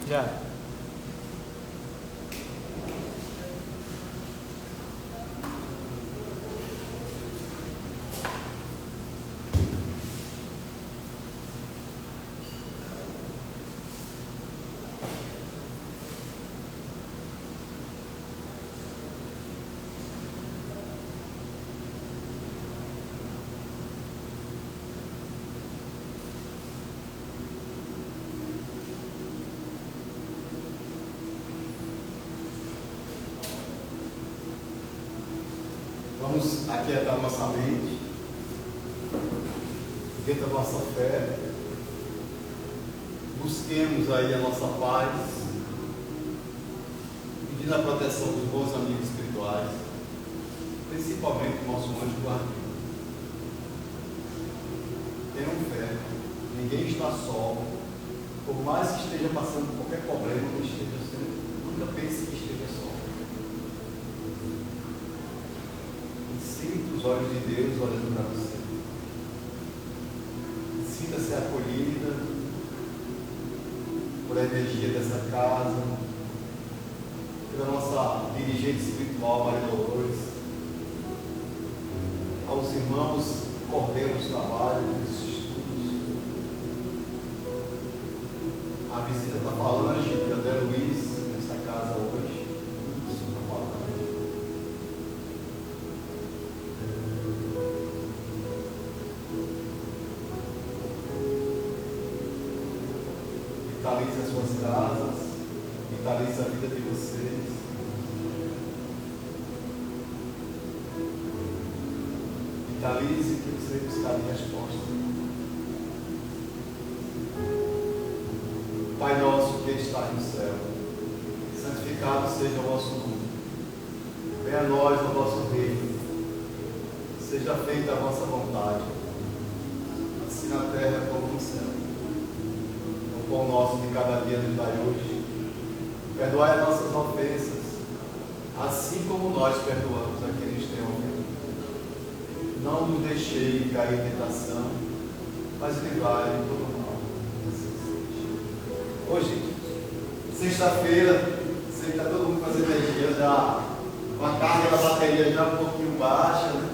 Já. Vamos aquietar a nossa mente, dentro da nossa fé, busquemos aí a nossa paz, pedindo a proteção dos bons amigos espirituais, principalmente o nosso anjo guardião. Tenham fé, ninguém está só, por mais que esteja passando por qualquer problema, não esteja sendo, nunca pense que esteja só. Sinta os olhos de Deus olhando para você. Sinta-se acolhida por a energia dessa casa, pela nossa dirigente espiritual, Maria Dolores, aos irmãos Cordeiro dos Trabalhos, dos estudos, a visita da Falange de André Luiz nesta casa hoje. Vitalize as suas casas, vitalize a vida de vocês. Vitalize que você vai buscar a resposta. Pai nosso que está no céu, santificado seja o vosso nome. Venha a nós o vosso reino. Seja feita a vossa vontade, assim na terra como no céu. O pão nosso de cada dia nos dai hoje. Perdoai as nossas ofensas, assim como nós perdoamos a quem nos tem ofendido. Não nos deixei cair em tentação, mas livrai de todo mal. Hoje, sexta-feira, sei que está todo mundo com as energias já, com a carga da bateria já um pouquinho baixa, né?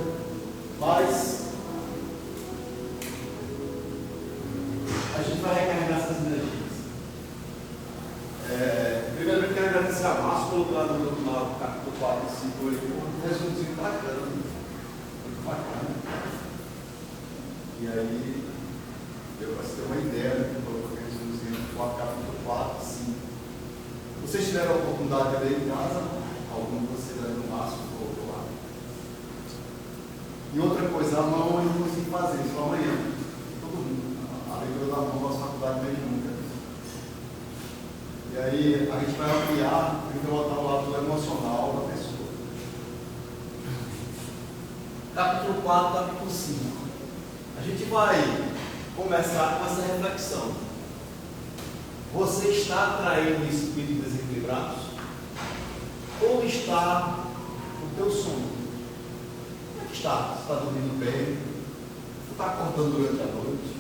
Mas a gente vai recarregar essas energias. Primeiramente, quero agradecer a Márcio pelo plano do capítulo 4 e 5. Um resumozinho bacana. Muito bacana. E aí, deu para você ter uma ideia do que eu resumozinho do capítulo 4 e 5. Vocês tiveram a oportunidade de ler em casa? Algum de vocês aí no Márcio colocou lá. E outra coisa, a mão eu não consigo fazer, isso amanhã. Todo mundo. A leitura da mão, nossa faculdade vem nunca. E aí a gente vai ampliar, a gente vai botar o lado emocional da pessoa. Capítulo 4, capítulo 5. A gente vai começar com essa reflexão. Você está atraindo espíritos desequilibrados? Ou está o teu sono? Como é que está? Você está dormindo bem? Você está acordando durante a noite?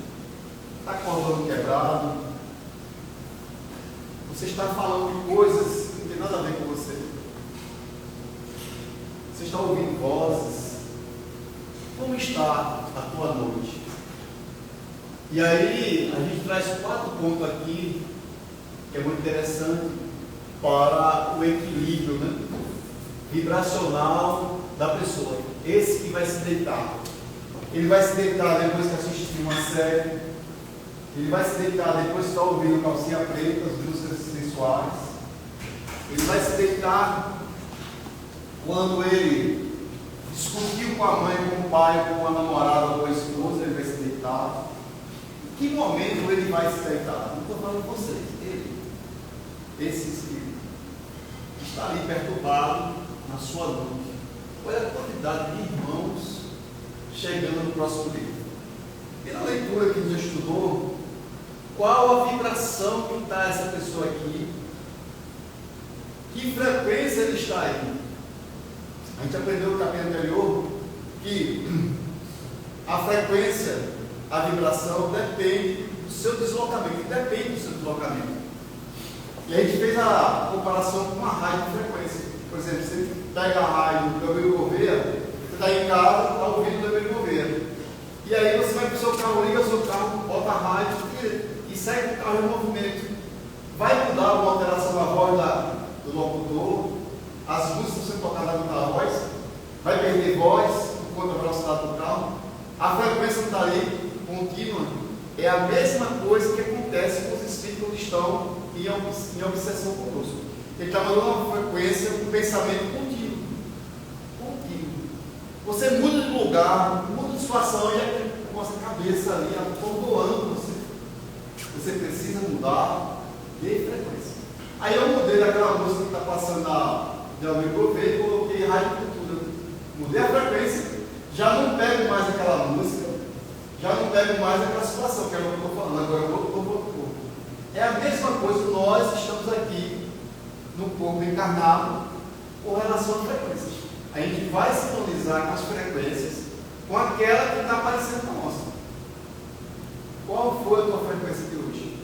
Está acordando quebrado? Você está falando de coisas que não tem nada a ver com você? Você está ouvindo vozes? Como está a tua noite? E aí, a gente traz 4 pontos aqui, que é muito interessante, para o equilíbrio, né, vibracional da pessoa. Esse que vai se deitar. Ele vai se deitar depois que assistir uma série. Ele vai se deitar depois que está ouvindo calcinha preta, as músicas sensuais. Ele vai se deitar quando ele discutiu com a mãe, com o pai, com a namorada, com a esposa. Ele vai se deitar. Em que momento ele vai se deitar? Não estou falando com vocês. Ele, esse espírito, está ali perturbado na sua noite. Olha a quantidade de irmãos chegando no próximo livro. E na leitura que a gente estudou, qual a vibração que está essa pessoa aqui? Que frequência ele está aí? A gente aprendeu no capítulo anterior que a frequência, a vibração depende do seu deslocamento. Depende do seu deslocamento. E a gente fez a comparação com uma rádio de frequência. Por exemplo, você pega a rádio do Gabriel Gouveia, você está em casa, está ouvindo o Gabriel Gouveia. E aí você vai para o seu carro, liga o seu carro, bota a rádio e segue o carro em movimento. Vai mudar alguma alteração na voz do locutor, as músicas são tocadas na voz, vai perder voz por conta da velocidade do carro. A frequência não está ali, contínua. É a mesma coisa que acontece com os espíritos que estão em obsessão conosco. Ele está mandando uma frequência, um pensamento contínuo. Você muda de lugar, muda de situação e é com essa cabeça ali atordoando você. Você precisa mudar de frequência. Aí eu mudei daquela música que está passando na Delmir Gouveia e coloquei Rádio Cultura. Mudei a frequência, já não pego mais aquela música, já não pego mais aquela situação, que é o que eu estou falando, agora eu vou para o corpo. É a mesma coisa, nós estamos aqui no corpo encarnado com relação a frequências. A gente vai sintonizar com as frequências, com aquela que está aparecendo na nossa. Qual foi a tua frequência de hoje?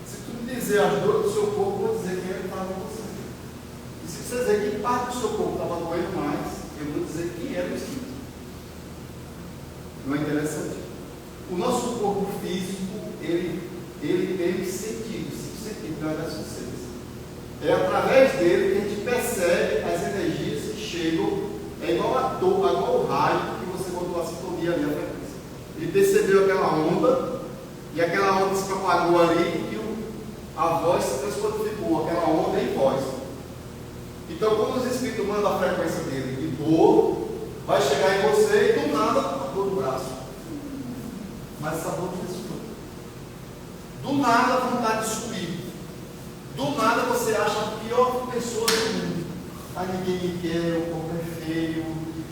Se tu me dizer as dores do seu corpo, eu vou dizer quem estava com você. E se você dizer que parte do seu corpo estava doendo mais, eu vou dizer quem era o espírito. Não é interessante? O nosso corpo físico, ele tem sentidos, 5 sentidos, não é das vocês. É através dele que a gente percebe as energias que chegam, é igual o raio que você botou a sintonia ali, a frequência. Ele percebeu aquela onda, e aquela onda se propagou ali, e a voz se transformou, aquela onda em voz. Então, quando os espíritos mandam a frequência dele de dor, vai chegar em você e do nada a dor do braço. Mas essa dor não ressuscitou. Do nada a vontade de subir. Do nada você acha a pior pessoa do mundo. Ah, ninguém me quer, o corpo é feio,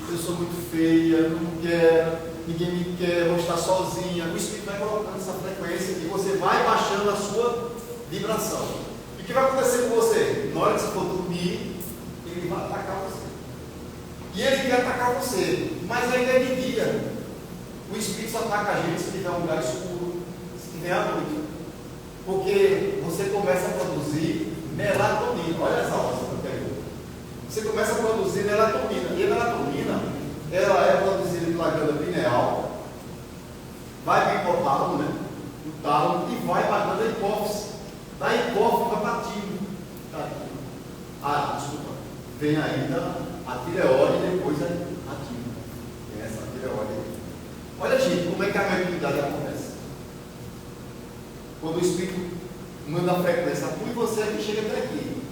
eu sou muito feia, não quero, ninguém me quer, vou estar sozinha. O Espírito vai colocando essa frequência e você vai baixando a sua vibração. E o que vai acontecer com você? Na hora que você for dormir, ele vai atacar você. E ele quer atacar você, mas ainda é de dia. O Espírito só ataca a gente se tiver um lugar escuro, se tiver a noite. Porque você começa a produzir melatonina. Olha essa aulas que eu quero. Você começa a produzir melatonina. E a melatonina, ela é produzida pela glândula pineal, vai para o hipotálamo, né? O tálamo, e vai para a glândula hipófise. Da hipófise vai para a timo. Desculpa. Vem ainda a tireoide e depois a timo. Tem essa tireoide aí. Olha, gente, como é que a mediunidade acontece? Quando o Espírito manda a frequência, tu e você aqui chega até aqui.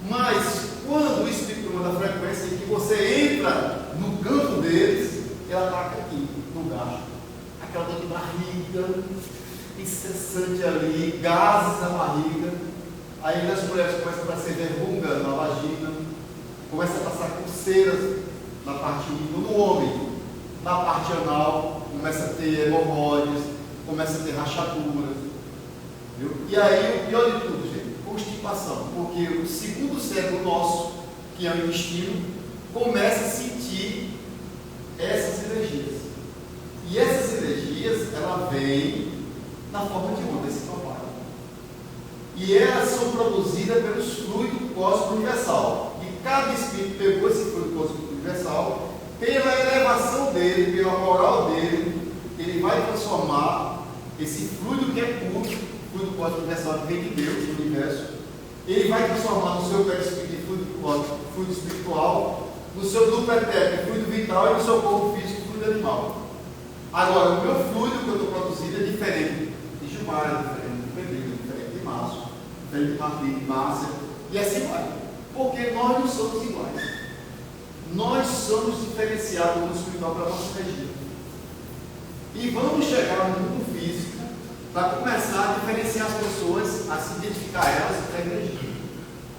Mas quando o Espírito manda a frequência e que você entra no campo deles, ela ataca aqui, no gasto. Aquela dor de barriga, incessante ali, gases na barriga. Aí as mulheres começam a passar verruga na vagina, começam a passar coceiras na parte íntima, no homem, na parte anal, começa a ter hemorroides, começa a ter rachaduras. Viu? E aí, o pior de tudo, gente, constipação, porque o segundo cérebro nosso, que é o intestino, começa a sentir essas energias. E essas energias, ela vem na forma de onda, esse trabalho. E elas são produzidas pelos fluidos cósmicos universal. E cada espírito pegou esse fluido cósmico universal, pela elevação dele, pela moral dele, ele vai transformar esse fluido que é puro, fluido cósmico universal que vem de Deus, do universo, ele vai transformar no seu perispírito de fluido cósmico, fluido espiritual, no seu duplo etérico, fluido vital, e no seu corpo físico, fluido animal. Agora, o meu fluido que eu estou produzindo é diferente de Gilmar, é diferente de Pedrinho, é diferente de Márcio, diferente de Martim, de Márcia, e assim vai. Porque nós não somos iguais. Nós somos diferenciados no espiritual para a nossa energia. E vamos chegar no mundo físico para começar a diferenciar as pessoas, a se identificar elas para a energia.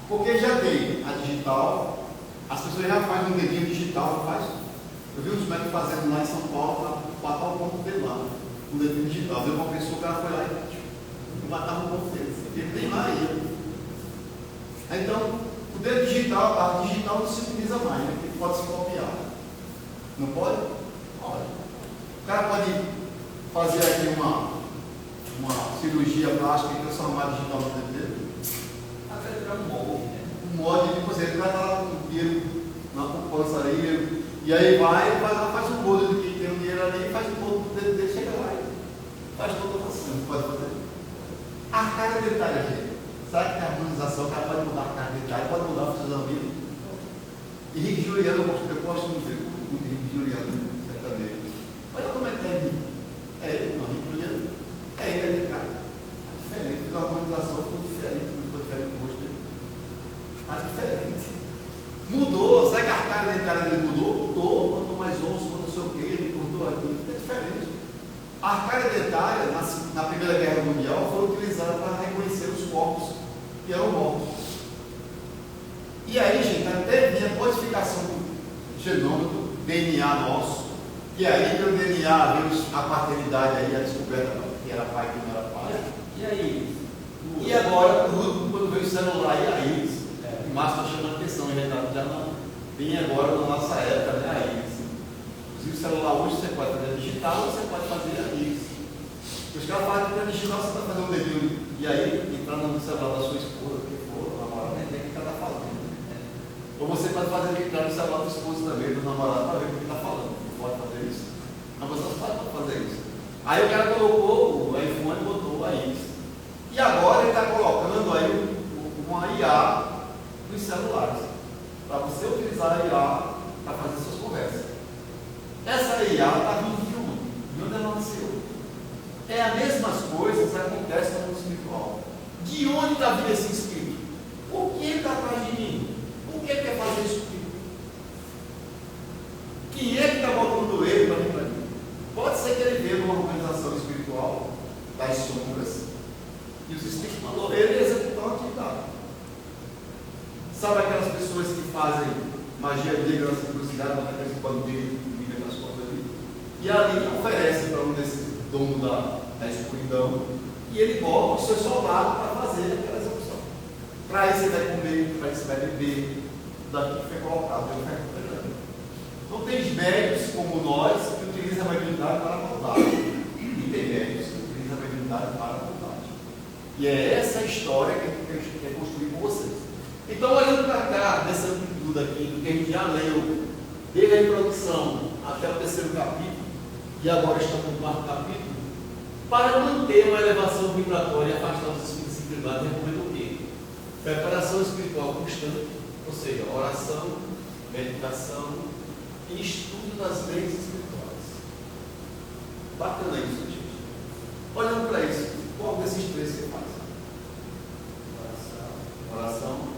Porque já tem a digital, as pessoas já fazem um dedinho digital, faz. Eu vi uns médicos fazendo lá em São Paulo para bater o ponto dele lá, um dedinho digital. Deu uma pessoa, o cara foi lá e batava o ponto dele. Ele tem lá e então, o dedo digital, a parte digital não se utiliza mais, né? Porque pode se copiar. Não pode? Pode. O cara pode fazer aqui uma cirurgia plástica e transformar digital no dedo dele? Até virar um molde, né? Um molde, tipo assim, ele vai estar lá com o dinheiro na poupança ali, e aí vai lá, faz um bolo de quem tem o dinheiro ali, faz um bolo do dedo dele, chega lá e faz toda a ação, pode fazer. A carga dentária, gente. Sabe que a harmonização, o cara pode mudar a carga dentária, pode mudar a fisionomia. Henrique Juliano, eu gosto muito de Henrique Juliano, certamente. Olha como é que é. Henrique Juliano, ele, cara. Diferente, a harmonização ficou diferente do rosto dele. Mas diferente. Mudou, sabe que a carga dentária dele mudou? Mudou, botou mais osso, botou sei o que, ele cortou aqui, é diferente. A arcária dentária, na Primeira Guerra Mundial, foi utilizada para reconhecer os corpos que eram mortos. E aí, gente, até vinha a codificação do genoma do DNA nosso, e aí pelo DNA veio a paternidade aí, a descoberta que era pai e que não era pai. E aí? E agora, quando veio o celular, e aí? O Márcio está chamando atenção, já não vem agora na nossa época, né? Aí. Inclusive o celular hoje você pode fazer digital, você pode fazer aí. Os caras falam que para digital você está fazendo um dedinho, e aí entrando no celular da sua esposa, que for, namorado, nem tem o que ela está falando. Ou você pode fazer entrar no celular do esposo também, do namorado, para ver o que está falando. Não pode fazer isso. Mas você não pode fazer isso. Aí o cara colocou o iPhone e botou aí. E agora ele está colocando aí uma IA nos celulares, para você utilizar a IA para fazer suas conversas. Essa IA está vindo de onde? De onde ela nasceu? É as mesmas coisas que acontecem no mundo espiritual. De onde está vindo esse espírito? Por que ele está atrás de mim? Por que ele quer fazer isso comigo? Quem é que está botando ele para vir para mim? Pode ser que ele veja uma organização espiritual das sombras e os espíritos mandou ele executar uma atividade. Sabe aquelas pessoas que fazem magia negra na simplicidade, botam aqueles bandeiros que vivem nas costas ali, e ali oferece para um desses donos da escuridão, e ele bota o seu soldado para fazer aquela execução. Para isso você vai comer, para isso você vai beber, daqui que foi colocado. Não tem médicos como nós que utilizam a mediunidade para a maldade. E tem médicos que utilizam a mediunidade para a maldade. E é essa história que a gente quer construir com vocês. Então, olhando para cá, nessa amplitude aqui, do que a gente já leu, desde a introdução até o 3º capítulo, e agora estamos no 4º capítulo, para manter uma elevação vibratória e afastar os espíritos desequilibrados, recomendo o quê? Preparação espiritual constante, ou seja, oração, meditação e estudo das leis espirituais. Bacana isso, gente. Olhando para isso, qual desses três você faz? Oração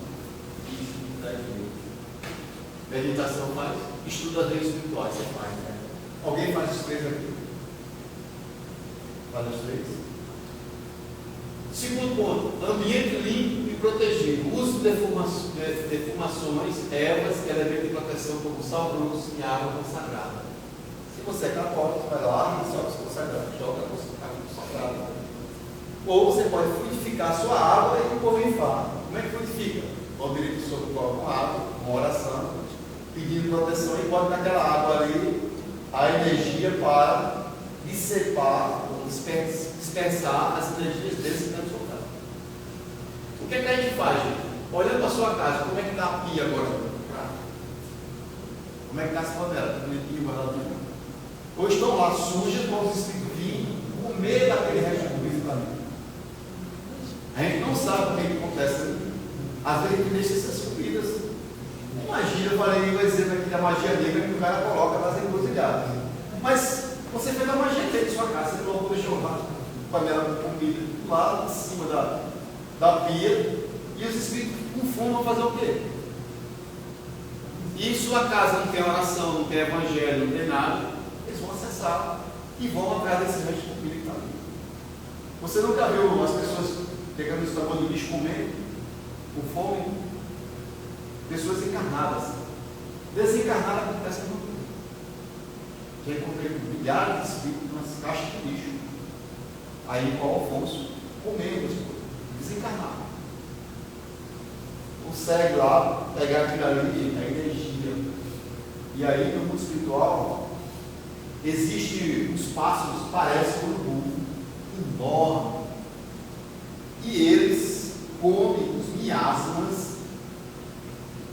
e estudo das leis. Meditação faz, estudo das leis espirituais você faz, né? Alguém faz os três aqui? Faz os três? Segundo ponto, ambiente limpo e protegido. Uso de defumações, ervas e elementos de proteção como sal grosso e água consagrada. Se você é católico, vai lá e joga consagrado, joga consagrado. Ou você pode fluidificar a sua água e borrifar. Como é que fluidifica? O direito sobre o copo com água, uma oração, pedindo proteção e bota naquela água ali a energia para dissipar, dispersar as energias desse que estão soltando. O que é que a gente faz, gente? Olhando para a sua casa, como é que está a pia agora? Como é que está as panelas? Bonitinho, guardadinho. Ou estão lá sujas, para os espíritos virem comer daquele resto de comida para mim. A gente não sabe o que acontece ali. Às vezes a gente deixa essas comidas. Imagina, eu falei um exemplo aqui da magia negra que o cara coloca nas encruzilhadas. Mas você fez a magia negra em sua casa, você colocou deixou lá, panela com comida lá em cima da pia, e os espíritos com fome vão fazer o quê? E sua casa não tem oração, não tem evangelho, não tem nada, eles vão acessar e vão atrás desse resto de comida que está ali. Você nunca viu as pessoas pegando o estômago do bicho comendo, com fome? Pessoas encarnadas. Desencarnadas acontece no mundo. Já encontrei milhares de espíritos nas caixas de lixo. Aí o Alfonso comendo as coisas, desencarnado. Consegue lá pegar aquilo ali, a energia. E aí no mundo espiritual existe os pássaros, parece urubu, enorme. E eles comem os miados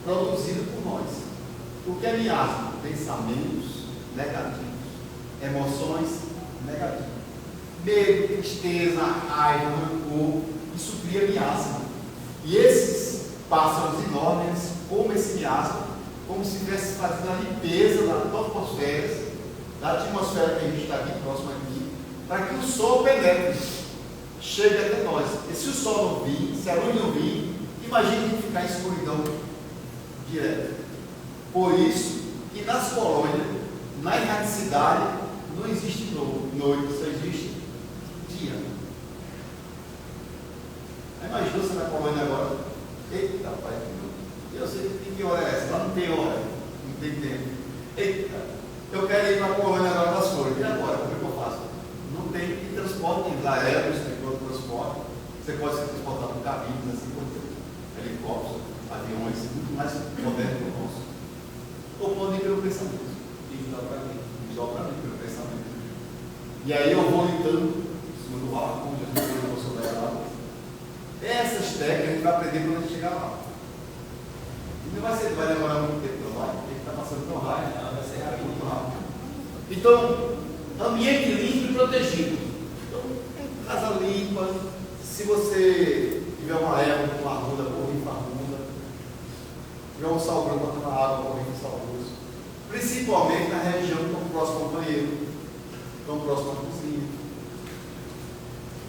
produzido por nós. O que é miasma? Pensamentos negativos, emoções negativas, medo, tristeza, raiva, rancor. Isso cria miasma. E esses pássaros enormes comem esse miasma como se estivesse fazendo a limpeza da troposfera, da atmosfera que a gente está aqui próximo aqui, para que o sol penetre, chegue até nós. E se o sol não vir, se a luz não vir, imagine a gente ficar em escuridão direto. Por isso que nas colônias, na erraticidade, não existe noite, só existe dia. Aí imagina você na colônia agora, eita pai, eu sei que hora é essa, lá não tem hora, não tem tempo. Eita, eu quero ir para a colônia agora das flores, e agora, como é que eu faço? Não tem transporte, tem aéreos, tem todo transporte, você pode se transportar por cabines, assim por diante, helicópteros, aviões, muito mais moderno que o nosso. Ou pode ir pelo pensamento, desdobramento pelo pensamento. E aí eu vou lutando em cima do ar, como Jesus falou sobre a água. Essas técnicas a gente vai aprender quando a gente chegar lá. E não vai demorar muito tempo, não vai? Porque está passando tão rápido, vai ser rápido, muito rápido. Então, ambiente limpo e protegido. Então, casa limpa. Se você tiver uma erva com arruda, corre com arruda. Se tiver um sal grosso para tomar água, corre com sal grosso. Principalmente na região tão próximo ao banheiro, tão próximo à cozinha.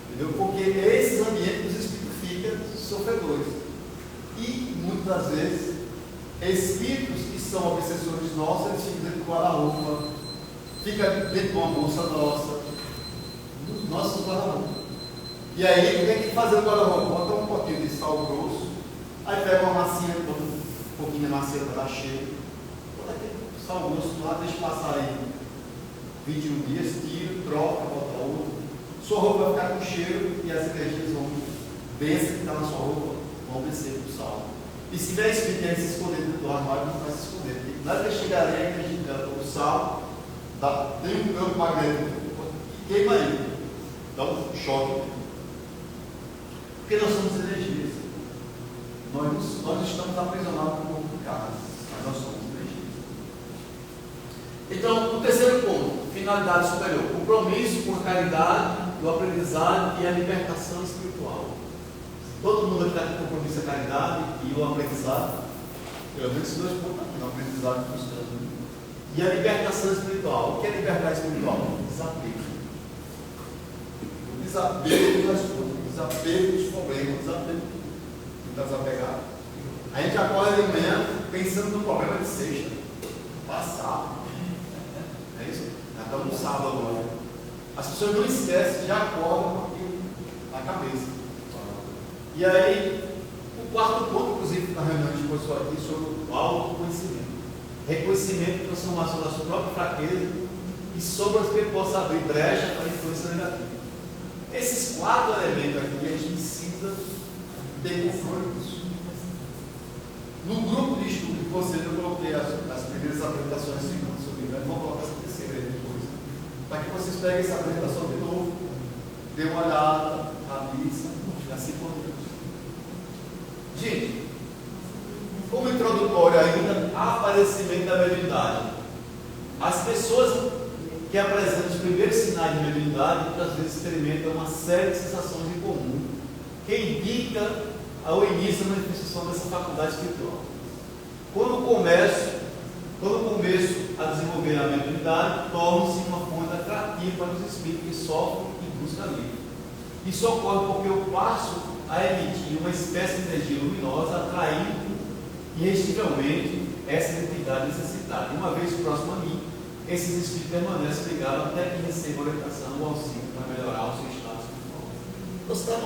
Entendeu? Porque esses ambientes os espíritos ficam sofredores. E muitas vezes, espíritos que são obsessores nossos, eles ficam dentro do guarda-roupa, ficam dentro de uma bolsa nossa, dos nossos guarda-roupa. E aí, o que é que fazer no guarda-roupa? Bota um pouquinho de sal grosso, aí pega uma massinha, bota um pouquinho de massinha para dar cheio, bota aquele sal grosso lá, deixa passar aí 21 dias, tira, troca, bota outro. Sua roupa vai ficar com cheiro e as energias vão descer que está na sua roupa, vão descer para o sal. E se tiver espírito que se esconder dentro do armário, não vai se esconder. Porque na hora que chegar ali, acreditando o sal, tem um campo magnético que queima ele, dá um choque. Porque nós somos energias. Nós estamos aprisionados no corpo de casa, mas nós somos energias. Então, o terceiro ponto, finalidade superior: compromisso com a caridade, o aprendizado e a libertação espiritual. Todo mundo aqui está com compromisso com a caridade e o aprendizado. Eu vejo esses dois pontos aqui, o aprendizado e o e a libertação espiritual. O que é libertar espiritual? Desapego. O desapego das coisas, o desapego dos problemas, o desapego de estar desapegado. A gente acorda de manhã pensando no problema de sexta, passado. É isso? Já estamos no sábado agora. As pessoas não esquecem, já acordam com aquilo na cabeça. E aí, o quarto ponto, inclusive, na reunião de depois aqui, sobre o autoconhecimento. Reconhecimento e transformação da sua própria fraqueza e sobre as que possa abrir brecha para a influência negativa. Esses quatro elementos aqui a gente precisa ter confrontos. No grupo de estudo que vocês, eu coloquei as primeiras apresentações segundo sobre o vou colocar essa terceira aí depois, para que vocês peguem essa apresentação de novo, dê uma olhada, avisa, e assim por diante. Gente, como introdutório ainda, aparecimento da mediunidade. As pessoas que apresentam os primeiros sinais de mediunidade muitas vezes experimentam uma série de sensações em comum, que indica o início da manifestação dessa faculdade espiritual. Quando começo a desenvolver a mediunidade, torna-se uma fonte atrativa para os espíritos que sofrem e buscam alívio. Isso ocorre porque eu passo a emitir uma espécie de energia luminosa, atraindo irresistivelmente essa identidade necessitada. Uma vez próximo a mim, esses espíritos permanecem ligados até que recebam orientação ou auxílio para melhorar o seu estado espiritual. Você está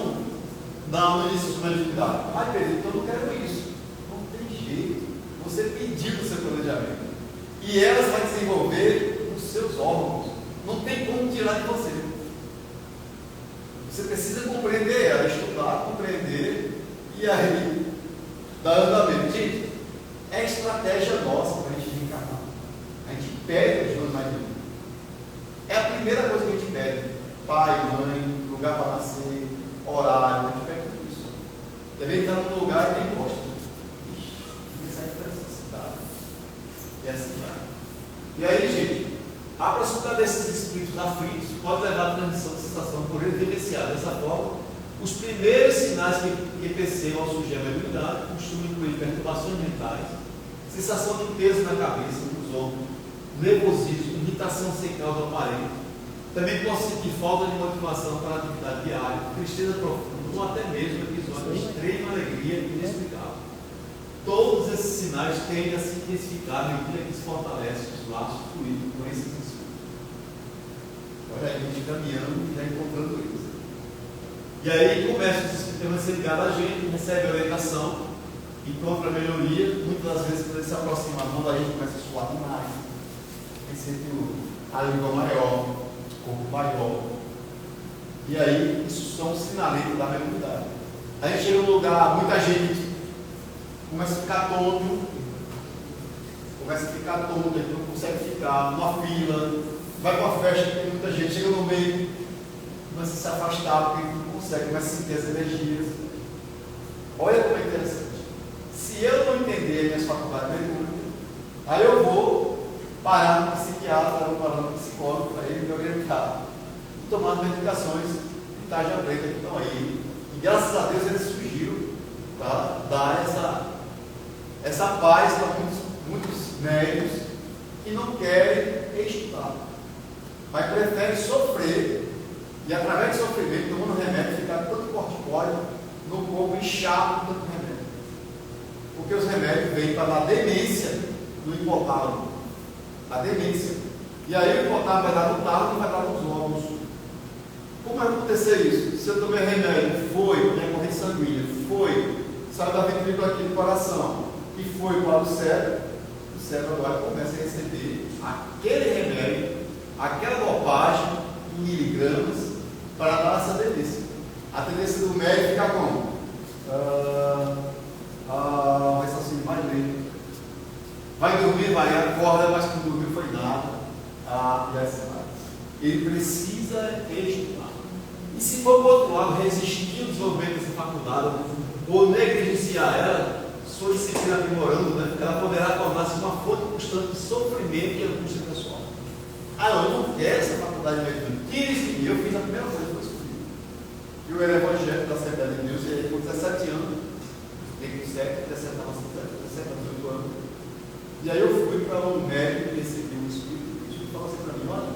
no início da mediunidade. Ai, Pedro, então eu não quero isso. Não tem jeito. Você pediu o seu planejamento. E elas vão desenvolver os seus órgãos. Não tem como tirar de você. Você precisa compreender ela, estudar, compreender e aí dar andamento. Gente, é estratégia nossa para a gente reencarnar. A gente pede os dois mais lindos. É a primeira coisa que a gente pede: pai, mãe, lugar para nascer, horário. A gente pede tudo isso. Deve entrar num lugar e tem gosto. Isso é E assim vai. E aí, gente, a proximidade desses espíritos aflitos pode levar à transição de sensação por ele vivenciar dessa forma. Os primeiros sinais que percebam ao surgir a mediunidade costumam incluir perturbações mentais, sensação de peso na cabeça, nos ombros, nervosismo, irritação sem causa aparente, também consiste de falta de motivação para a atividade diária, tristeza profunda ou até mesmo episódio de extrema alegria inexplicável. Todos esses sinais tendem a se intensificar à medida que se fortalecem os laços fluídos com esses espíritos. Olha aí, a gente caminhando e já encontrando isso. E aí começa os espíritos a ser ligados a gente, recebe a orientação, encontra a melhoria. Muitas das vezes, quando ele se aproxima a mão, a gente começa a suar demais. Aí sente a língua maior, o corpo maior. E aí, isso são sinalentos da mediunidade. A gente chega num lugar, muita gente começa a ficar tonto, a gente não consegue ficar numa fila, vai para uma festa que tem muita gente, chega no meio, começa a se afastar, porque não consegue, começa a sentir as energias. Olha como é interessante. Se eu não entender as minhas faculdades mediúnicas, aí eu vou parar no psiquiatra, vou parar no psicólogo para ele me orientar, e tomar medicações de tarja preta que estão aí. E graças a Deus eles surgiram para dar essa paz para muitos médicos que não querem estudar, mas preferem sofrer e através do sofrimento, tomando remédio, ficar tanto corticóide no corpo inchado com tanto remédio. Porque os remédios vêm para dar demência no hipotálamo, a demência. E aí o hipotálamo vai dar no tálamo e vai dar nos órgãos. Como vai acontecer isso? Se eu tomei remédio, foi, minha corrente sanguínea, foi, saiu da ventrícula aqui do coração e foi para o cérebro agora começa a receber aquele remédio, aquela dopagem em miligramas para dar essa tendência. A tendência do médico fica como? Raciocínio mais lento. Vai dormir, vai, acorda, mas que não dormiu foi nada. E assim vai. Ele precisa estudar. E se for para o outro lado, resistir ao desenvolvimento dessa faculdade, ou negligenciar ela, sua disciplina aprimorando, né? Ela poderá tornar-se uma fonte constante de sofrimento e angústia pessoal. Eu não quero essa faculdade de medicina. Tira isso de mim. Eu fiz a primeira coisa que eu escolhi. Eu era evangélico da Assembleia de Deus, e aí com 17 anos, tem que 17 anos, 18 anos. E aí eu fui para um médico e recebi um espírito, e o espírito falou assim para mim: olha,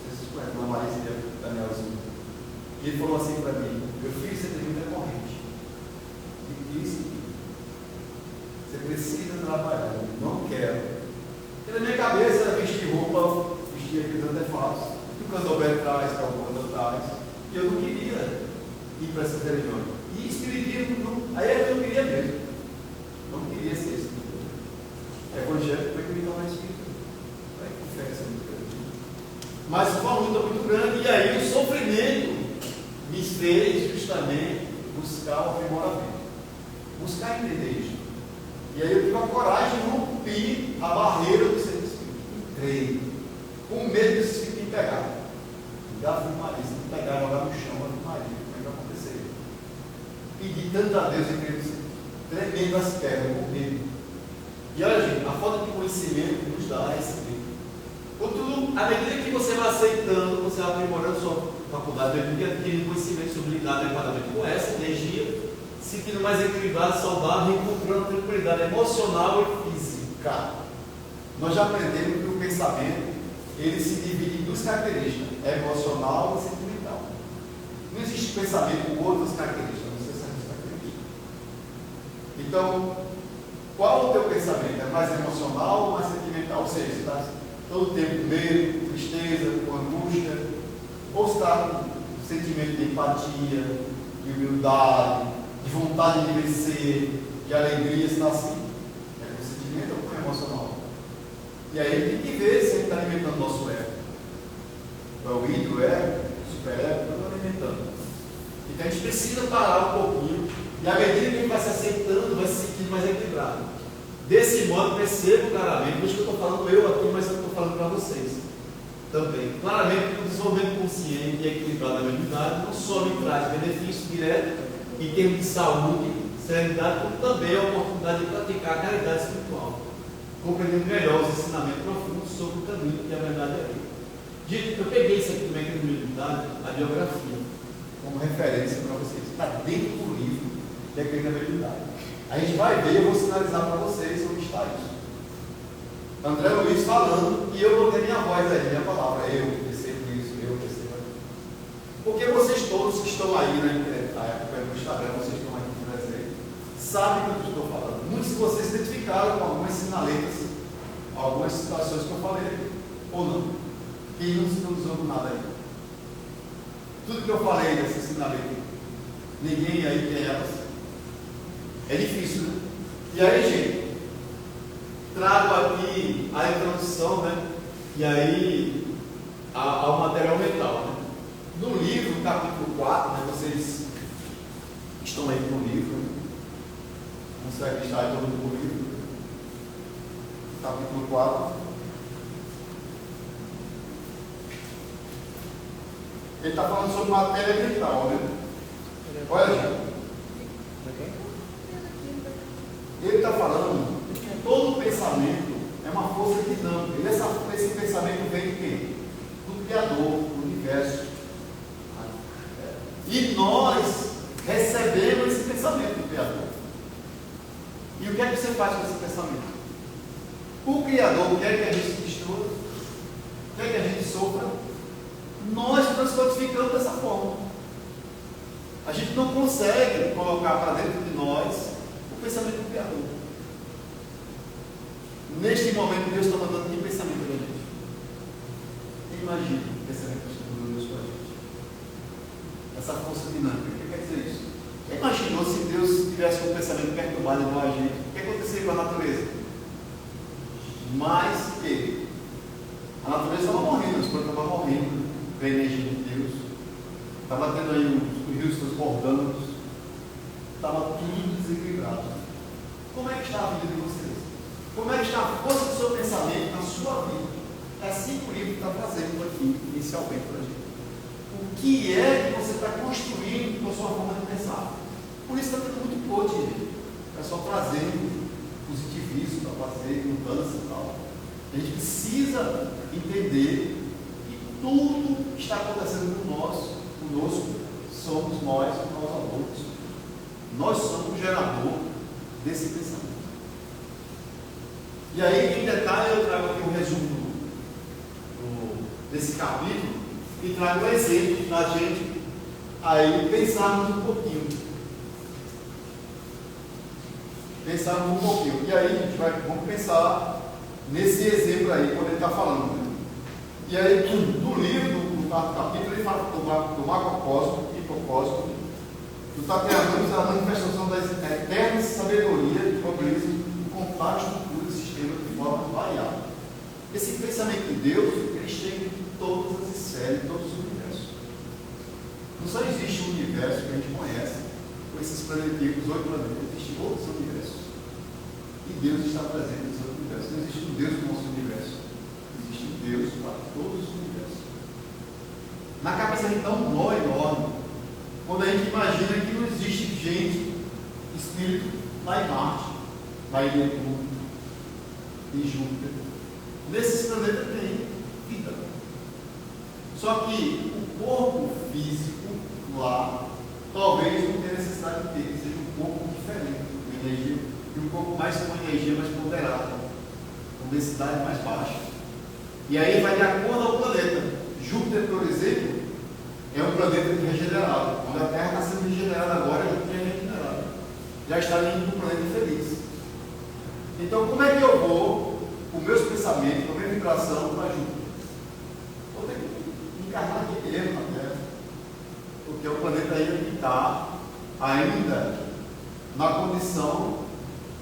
vocês conhecem a Marisa Danielzinho. E ele falou assim para mim: meu filho, você tem muita corrente. E disse: você precisa trabalhar. Eu não quero. Porque na minha cabeça era vestir roupa, vestir aqueles artefatos, que o candomblé traz, que a banda traz. E eu não queria ir para essas religiões. E espiritismo, aí é que eu queria mesmo. Não queria ser espírita. Evangélico foi que me tornar espírita. Vai que fé essa muito grande. Mas foi uma luta muito grande, e aí o sofrimento me fez justamente buscar o aprimoramento, buscar entender isso. E aí eu tive a coragem de romper a barreira do ser espírito. Entrei, com medo desse espírito me pegar. Já fui Maria, se me pegar, jogar no chão, eu fui Maria, como é que vai acontecer? Pedi tanto a Deus, eu queria tremendo as pernas, com medo. E olha, gente, a falta de conhecimento nos dá esse medo. Contudo, à medida que você vai aceitando, você vai aprimorando sua faculdade, adquirindo conhecimento sobre lidar adequadamente com essa energia, sentindo mais equilibrado, saudável, encontrando tranquilidade emocional e física. Nós já aprendemos que o pensamento ele se divide em duas características: emocional e sentimental. Não existe pensamento com outras características, não sei se essas características. Então, qual o teu pensamento? É mais emocional ou mais sentimental? Ou seja, você está todo o tempo com medo, com tristeza, com angústia, ou está com sentimento de empatia, de humildade, de vontade de vencer, de alegria, está assim? É com sentimento ou com emocional? E aí tem que ver se ele está alimentando o nosso ego. O id, o ego, o super-ego, estão alimentando. Então a gente precisa parar um pouquinho, e à medida que a gente vai se aceitando, vai se sentindo mais equilibrado. Desse modo, percebo claramente, por isso que eu estou falando eu aqui, mas eu estou falando para vocês também. Claramente que o desenvolvimento consciente e equilibrado da mediunidade não só me traz benefício direto em termos de saúde, serenidade, como também a oportunidade de praticar a caridade espiritual. compreendendo melhor os ensinamentos profundos sobre o caminho que é a verdade é a vida. Gente, eu peguei isso aqui também, que no livro, tá? A biografia, como referência para vocês. Está dentro do livro que é credibilidade. A gente vai ver, eu vou sinalizar para vocês onde está isso. André Luiz falando, e eu botei minha voz aí, minha palavra, eu percebo isso, eu percebo isso. Porque vocês todos que estão aí, né, no Instagram, vocês estão aqui presentes, sabem do que eu estou falando. Muitos de vocês se identificaram com algumas sinaletas, algumas situações que eu falei aqui, ou não. Quem não se usou com nada aí? Tudo que eu falei dessas sinaletas, ninguém aí tem elas. É difícil, né? E aí, gente, trago aqui a introdução, né? E aí ao material mental, né? No livro, no capítulo 4, né? Vocês estão aí no livro, né? Consegue estar aí todo mundo no livro? Capítulo 4. Ele está falando sobre matéria mental, né? Olha, gente. Ele está falando que todo pensamento é uma força dinâmica. E esse pensamento vem de quem? Do Criador, do universo. E nós recebemos esse pensamento do Criador. E o que é que você faz com esse pensamento? O Criador quer que a gente se destrua, quer que a gente sofra. Nós nos codificamos dessa forma. A gente não consegue colocar para dentro de nós o pensamento do Criador. Neste momento, Deus está mandando que pensamento para a gente? Imagina o pensamento de Deus para a gente. Essa força dinâmica. O que quer dizer isso? Imaginou se Deus tivesse um pensamento perturbado igual a gente? O que aconteceria com a natureza? Mais que a natureza estava morrendo, as plantas estavam morrendo, a energia de Deus. Estava tendo aí os rios transbordando. Estava tudo desequilibrado. Como é que está a vida de vocês? Como é que está a força do seu pensamento na sua vida? É assim que o livro está trazendo aqui, inicialmente, para a gente. O que é que você está construindo com a sua forma de pensar? Por isso está tendo muito coach, o pessoal trazendo positivismo para fazer mudança e tal. A gente precisa entender que tudo que está acontecendo conosco, somos nós adultos. Nós somos o gerador desse pensamento. E aí, em detalhe, eu trago aqui um resumo desse capítulo e trago um exemplo da gente aí pensarmos um pouquinho. E aí, a gente vamos pensar nesse exemplo aí, quando ele está falando. Né? E aí, no livro, no capítulo, ele fala do macrocosmo, do tateamento da manifestação da eterna sabedoria que progressa em contato estrutura do sistema de forma variável. Esse pensamento de Deus, ele chega em todas as esferas, em todos os universos. Não só existe um universo que a gente conhece, com esses planetas, 8 planetas, existem outros universos. E Deus está presente nesse outro universo. Não existe um Deus no nosso universo. Existe um Deus para todos os universos. Na cabeça a gente dá um nó enorme quando a gente imagina que não existe gente, espírito, lá em Marte, lá em Netuno, em Júpiter. Nesses planetas tem vida. Só que o corpo físico lá, talvez não tenha necessidade de ter, seja um corpo diferente, com energia, e um pouco mais com energia mais ponderada, com densidade mais baixa. E aí vai de acordo ao planeta. Júpiter, por exemplo, é um planeta regenerado. Quando a Terra está sendo regenerada agora, Júpiter é regenerado. Já está indo para um planeta feliz. Então, como é que eu vou, com meus pensamentos, com a minha vibração, para Júpiter? Vou ter que encarnar aqui mesmo na Terra. Porque o planeta ainda está ainda na condição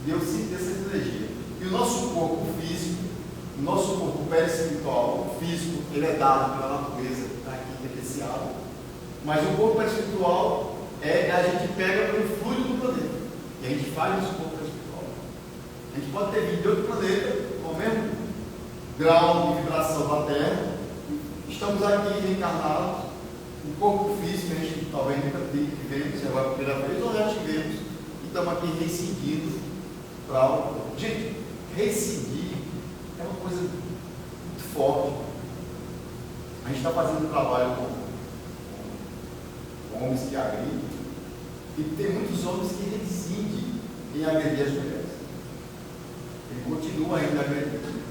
de eu sentir essa energia. E o nosso corpo físico, o nosso corpo perispiritual, o físico, ele é dado pela natureza, está aqui depreciado. Mas o corpo perispiritual a gente pega pelo fluido do planeta. E a gente faz nosso corpo perispiritual. A gente pode ter vindo de outro planeta, com o mesmo grau de vibração da Terra. Estamos aqui reencarnados. O corpo físico, a gente talvez nunca tivemos, agora pela primeira vez, ou já tivemos. E estamos aqui reincidindo para o. Gente, reincidir A gente está fazendo um trabalho com homens que agridem, e tem muitos homens que decidem em agredir as mulheres. Ele continua ainda agredindo.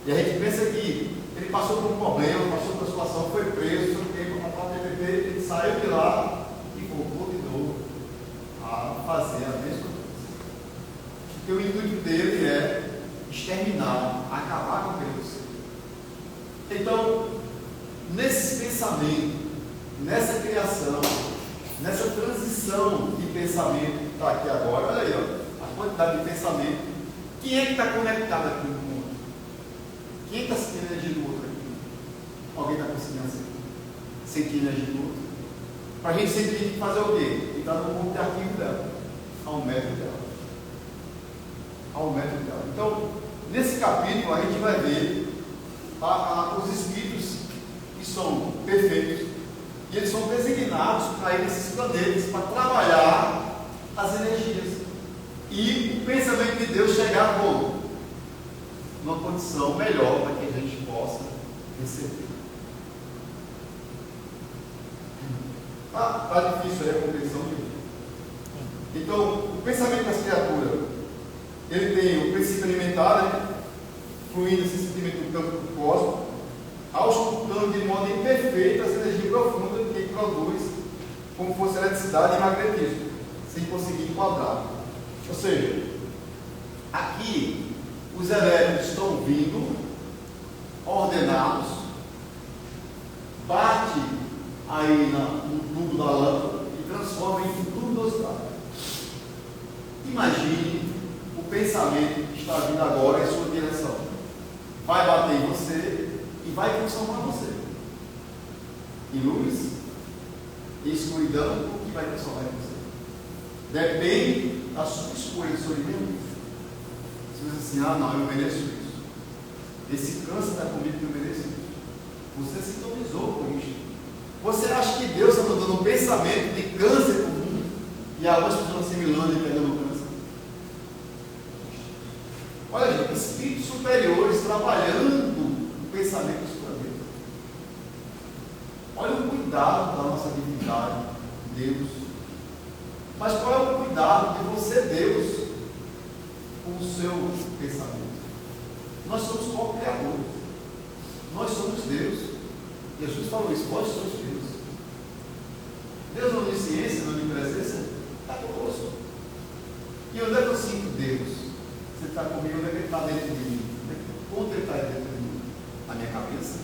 E a gente pensa que ele passou por um problema, passou por uma situação, foi preso, foi tempo para o TPP, ele saiu de lá e voltou de novo a fazer a mesma coisa. Porque o intuito dele é exterminar, acabar com aquele ser. Então, nesse pensamento, nessa criação, nessa transição de pensamento que está aqui agora, olha aí, ó, a quantidade de pensamento, quem é que está conectado aqui no mundo? Quem está sentindo energia do outro aqui? Alguém está conseguindo sentir energia do outro? Para a gente sentir, tem que fazer o quê? Entrar no ponto de arquivo dela, ao metro dela. Ao metro dela. Então, nesse capítulo, a gente vai ver os espíritos que são perfeitos, e eles são designados para ir nesses planetas, para trabalhar as energias. E o pensamento de Deus chegar como? Numa condição melhor para que a gente possa receber. Está difícil aí a compreensão de mim. Então, o pensamento das criaturas, ele tem o princípio alimentar, né? Fluindo esse sentimento do campo do cosmos, auscultando de modo imperfeito as energias profundas que produz, como fosse eletricidade e magnetismo, sem conseguir enquadrar. Ou seja, aqui os elétrons estão vindo ordenados, bate aí no tubo da lâmpada e transforma em luminosidade. Imagine o pensamento que está vindo agora em sua direção. Vai bater em você e vai transformar você em luz e escuridão, o que vai transformar em você? Depende da sua escolha sobre mim. Se você diz assim, ah não, eu mereço isso. Esse câncer está comigo que eu mereço isso. Você sintonizou com isso. Você acha que Deus está dando um pensamento de câncer comum e algumas pessoas assimilando e pegando o câncer? Olha, gente, espíritos superiores trabalhando o pensamento dos planetas. Olha o cuidado da nossa divindade, Deus. Mas qual é o cuidado de você, Deus, com o seu pensamento? Nós somos co-criadores. Nós somos Deus. Jesus falou isso, vós sois Deus. Deus não de ciência, não de presença, está conosco. E onde é que eu sinto Deus? Você está comigo, onde é que ele está dentro de mim? Onde ele está dentro de mim? Na minha cabeça?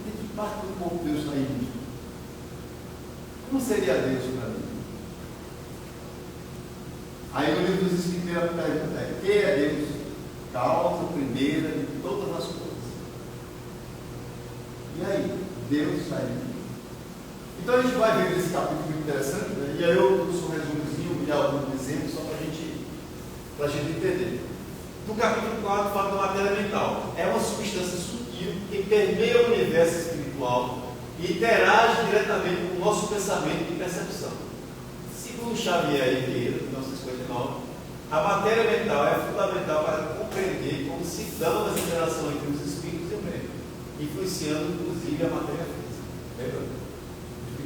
Onde é que parte do corpo Deus está em mim? Como seria Deus para mim? Aí no livro dos Espíritos, a primeira pergunta é: quem é Deus? Causa primeira de todas as coisas. E aí, Deus está em mim. Então a gente vai ver nesse capítulo muito interessante, né? E aí eu trouxe um resumozinho de alguns exemplos só para a gente entender. No capítulo 4 fala da matéria mental. É uma substância sutil que permeia o universo espiritual e interage diretamente com o nosso pensamento e percepção. Segundo Xavier e Vieira, de 1959, a matéria mental é fundamental para compreender como se dão as interações entre os espíritos e o meio, influenciando inclusive a matéria física. Lembra?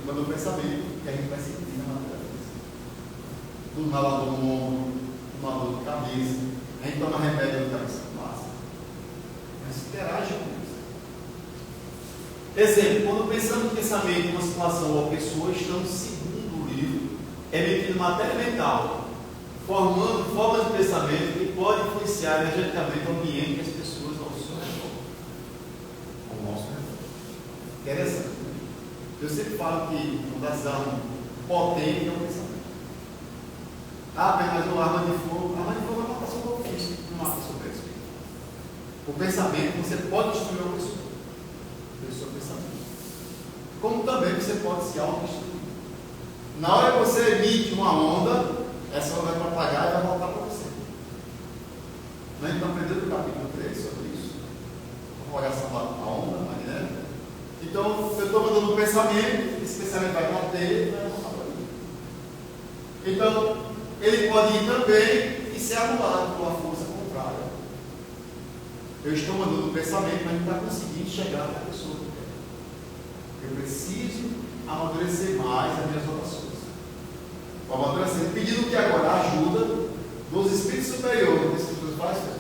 Quando o pensamento que a gente vai sentir na matéria física. Do nada do ombro, uma dor de cabeça, a gente toma remédio de cabeça passa. Mas interage com isso. Exemplo, quando pensamos no pensamento em uma situação ou pessoa, estamos, segundo o livro, emitindo matéria mental, formando formas de pensamento que podem influenciar energeticamente o ambiente e as pessoas ao seu redor. Ao nosso redor. Interessante. Eu sempre falo que uma das armas potentes é o pensamento. Ah, mas uma arma de fogo é uma ação pouco física, não mata seu pensamento. O pensamento, você pode destruir uma pessoa pelo seu pensamento. Como também você pode se autodestruir. Na hora que você emite uma onda, essa onda vai propagar e vai voltar para você. Nós estamos aprendendo no capítulo 3 sobre isso. A propagação da onda magnética. Então, eu estou mandando um pensamento, esse pensamento vai bater e vai voltar para mim. Então, ele pode ir também e ser anulado por uma força contrária. Eu estou mandando um pensamento, mas não está conseguindo chegar na pessoa que eu quero. Eu preciso amadurecer mais as minhas orações. O amadurecer, pedindo que agora a ajuda dos espíritos superiores, que as pessoas fazem,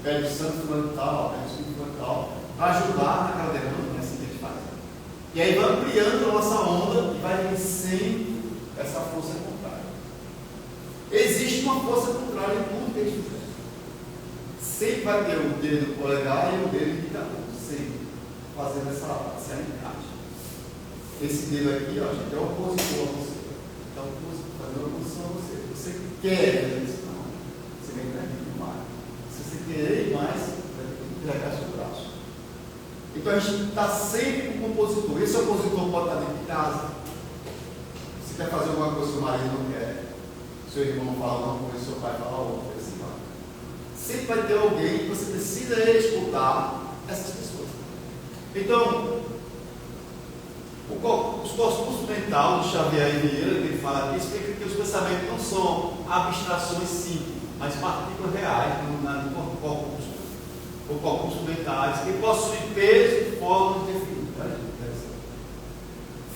pede o santo fundamental, pede o espírito fundamental, para ajudar naquela demanda, que é assim que a gente faz. E aí vai ampliando a nossa onda e vai vencendo essa força contrária. Existe uma força contrária em tudo que a gente fizer. Sempre vai ter o dedo polegar e o dedo indicador, sempre fazendo essa alicate. Esse dedo aqui, ó, gente, é opositor a você. Então, fazendo oposição a você. Você quer isso? Não. Você vem para aqui mais. Se você querer mais, vai entregar seu braço. Então a gente está sempre com o opositor. Esse opositor pode estar dentro de casa. Você quer fazer alguma coisa que o marido não quer. Seu irmão fala uma coisa, seu pai fala outra. Assim vai. Sempre vai ter alguém que você precisa escutar essas pessoas. Então, os cosmos mental do Xavier Vieira, que ele fala aqui, explica que os pensamentos não são abstrações simples, mas partículas reais no corpus, ou corpos mentais, que possuem peso e formas definidas.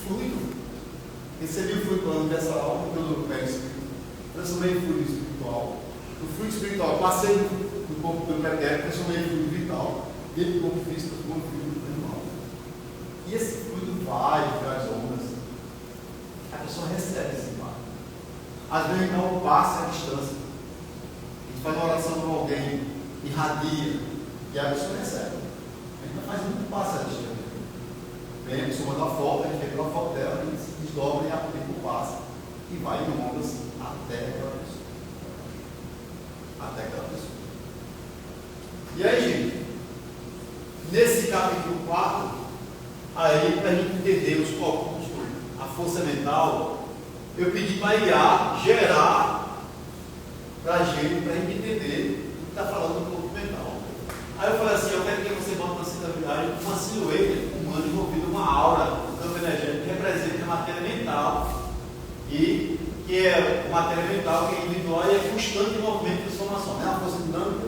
Fluido. Recebi o fluido universal pelo perispírito, transformei em fluido espiritual. O fluido espiritual passei do corpo pelo pretérito, transformei em fluido vital, dentro do corpo físico, transformei em fluido animal. E esse fluido vai as ondas. A pessoa recebe esse impacto. Às vezes não passa a distância. A gente faz uma oração com alguém, irradia, e a pessoa recebe. A gente não faz muito passe a distância. Vem a pessoa manda uma foto, a gente vê pela foto dela, a gente se desdobra e aplica o passe. E vai em ondas até aquela pessoa. Até aquela pessoa. E aí, gente, nesse capítulo 4, aí, para a gente entender os corpos, a força mental, eu pedi para IA gerar para a gente entender o que está falando do corpo mental. Aí eu falei assim, eu quero que você bote na centralidade uma silhueta humana envolvida, uma aura, um campo energético que representa a matéria mental, e que é a matéria mental que é individual e é constante em movimento de transformação, não é uma força dinâmica.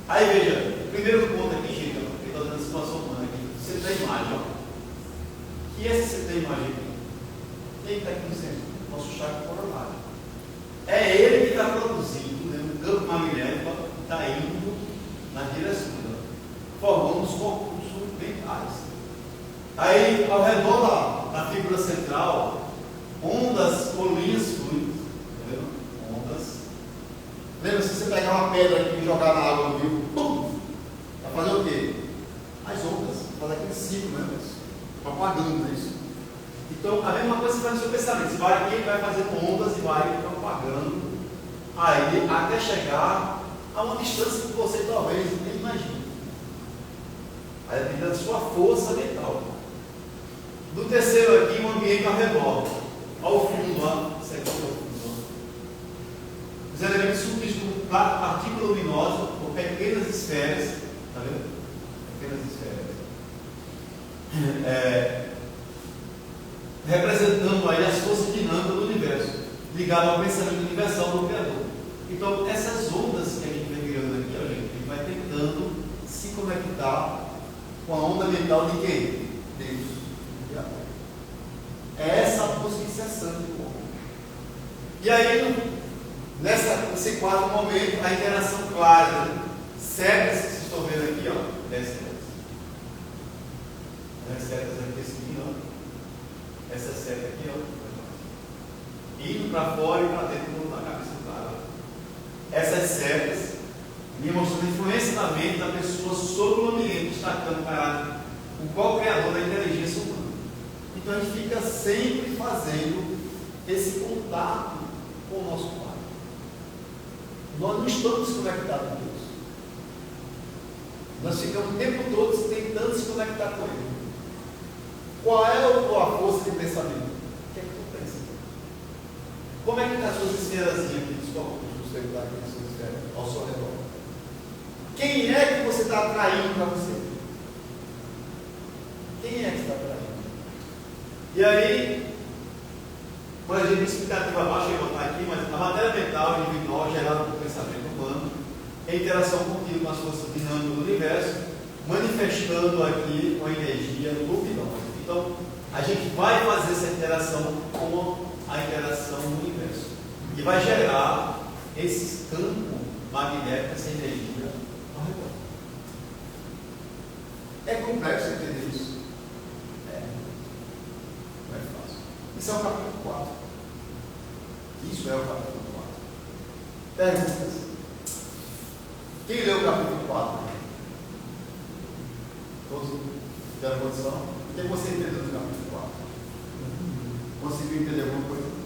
Aí veja, o primeiro ponto aqui, gente, que está dando a situação humana aqui, você tem imagem, ó. E esse você tem imagem aqui? Quem está aqui no centro? Nosso chakra coronário. É ele que está produzindo, né, um campo magnético está indo na direção, né, formando os corpos mentais. Aí, ao redor da figura central, ondas ou linhas fluidas. Entendeu? Ondas. Lembra, se você pegar uma pedra aqui e jogar na água no rio, pum! Vai fazer o quê? As ondas. Faz aquele ciclo, né? Propagando isso. Então, a mesma coisa você faz no seu pensamento. Você vai aqui, vai fazendo ondas e vai propagando. Aí, até chegar a uma distância que você talvez nem imagine. Aí depende da sua força mental. Do terceiro aqui, um ambiente ao redor. Ao fundo lá, isso aqui é o fundo. Os elementos sutis do partícula luminosa, ou pequenas esferas, está vendo? Pequenas esferas. Representando aí as forças dinâmicas do universo, ligado ao pensamento universal do Criador. Então, essas ondas que a gente vem criando aqui, ó, gente, a gente vai tentando se conectar com a onda mental de quem? Deus. É essa a busca incessante do homem. E aí, nesse quarto momento, a interação clara, né? Setas que vocês estão vendo aqui, ó, 10 setas. As setas aqui assim, ó. Essa seta aqui, ó. Indo para fora e para dentro da cabeça do cara. Essas setas me mostram a influência da mente da pessoa sobre o ambiente, destacando para o qual criador da inteligência humana. Então a gente fica sempre fazendo esse contato com o nosso Pai. Nós não estamos conectados com Deus. Nós ficamos o tempo todo tentando se conectar com Ele. Qual é a tua força de pensamento? O que é que tu pensa? Como é que está as suas esferas aqui dos corpos que você está aqui nas suas esferas ao seu redor? Quem é que você está atraindo para você? Quem é que está atraindo? E aí, quando a gente explicativa abaixo, eu vou botar aqui, mas a matéria mental individual gerada pelo pensamento humano, em interação contínua com as forças dinâmicas do universo, manifestando aqui uma energia luminosa. Então, a gente vai fazer essa interação com a interação no universo. E vai gerar esse campo magnético, essa energia ao redor. É complexo entender isso? Não é fácil. Isso é o capítulo 4. Isso é o capítulo 4. Perguntas? Quem leu o capítulo 4? Todos tiveram condição? O que você entendeu do capítulo 4? Conseguiu entender alguma coisa?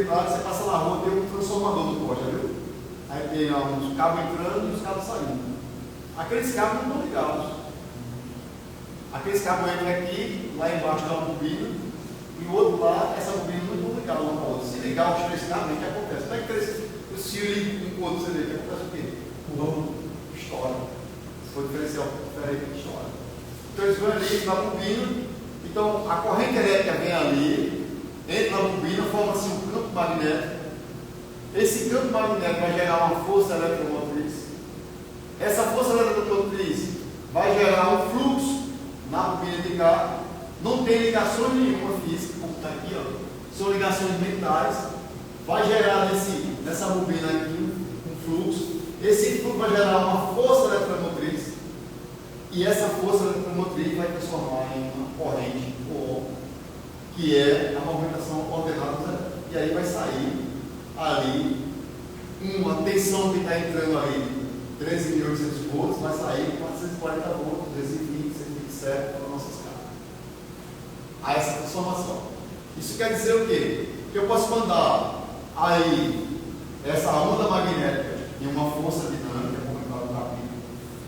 Você passa na rua, tem um transformador no poste, viu? Aí tem uns cabos entrando e os cabos saindo. Aqueles cabos não estão ligados. Aqueles cabos entram aqui, lá embaixo dá uma bobina, e o outro lá, essa bobina não estão ligadas uma com a outra. Se ligar os três cabos, o que acontece? Como é que os fios ligam um com o outro, você vê? O que acontece o quê? O novo estoura. Se for diferencial diferente, estoura. Então eles vão ali na bobina, então a corrente elétrica vem ali, entra na bobina, forma-se um campo magnético. Esse campo magnético vai gerar uma força eletromotriz. Essa força eletromotriz vai gerar um fluxo na bobina de cá. Não tem ligações nenhuma física, como está aqui, ó. São ligações mentais. Vai gerar nessa bobina aqui um fluxo. Esse fluxo vai gerar uma força eletromotriz. E essa força eletromotriz vai transformar em uma corrente, que é a movimentação ordenada, e aí vai sair ali uma tensão que está entrando ali, 13.800 volts, vai sair 440 volts, 220, 127 para nossas casas. A essa transformação. Isso quer dizer o quê? Que eu posso mandar aí essa onda magnética em uma força dinâmica, como está no capítulo.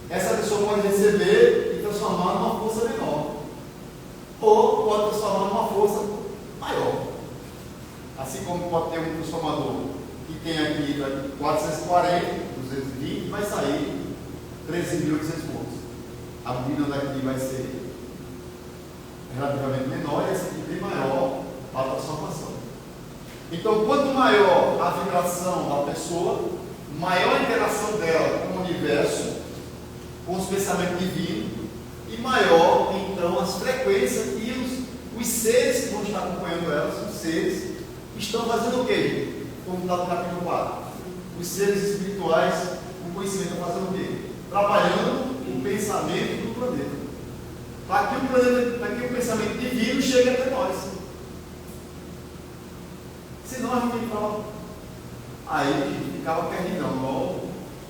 Essa pessoa pode receber e transformar numa força menor. Ou pode transformar numa força maior. Assim como pode ter um transformador que tem aqui 440, 220, vai sair 13.800 volts. A bobina daqui vai ser relativamente menor e essa aqui bem maior para a transformação. Então, quanto maior a vibração da pessoa, maior a interação dela com o universo, com os pensamentos divinos, e maior, então, as frequências e os seres que vão estar acompanhando elas, os seres estão fazendo o quê? Como está no capítulo 4. Os seres espirituais, o conhecimento, estão fazendo o quê? Trabalhando o pensamento do planeta. Para que o pensamento divino chegue até nós. Senão a gente fala, aí a gente ficava perdidão, igual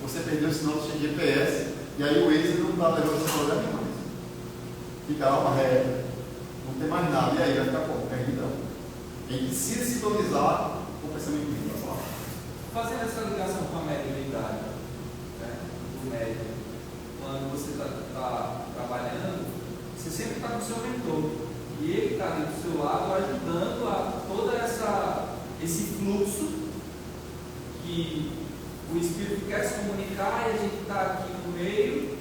você perdeu o sinal do seu GPS, e aí o Waze não está levando você para lugar nenhum. Ficava uma regra, não tem mais nada, e aí vai ficar como? Perdidão. A gente precisa sintonizar com o pensamento divino. Fazendo essa ligação com a mediunidade, né, do médium, quando você está trabalhando, você sempre está com o seu mentor, e ele está ali do seu lado ajudando a todo esse fluxo que o espírito quer se comunicar e a gente está aqui no meio,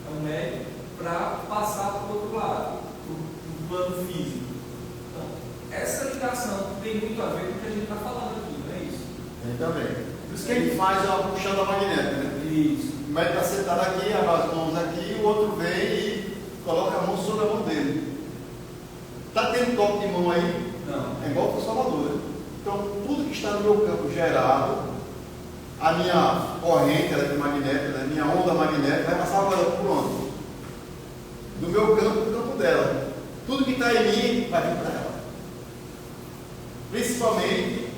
é um médium, para passar para o outro lado, para o plano físico. Então, essa ligação tem muito a ver com o que a gente está falando aqui, não é isso? Tem também. Por isso que a gente faz a puxada magnética, né? Isso. O médico está sentado aqui, abre as mãos aqui, o outro vem e coloca a mão sobre a mão dele. Está tendo toque de mão aí? Não. É igual o transformador, né? Então, tudo que está no meu campo gerado, a minha corrente eletromagnética, a minha onda magnética, vai passar agora por onde? Do meu campo para o campo dela. Tudo que está em mim vai vir para ela. Principalmente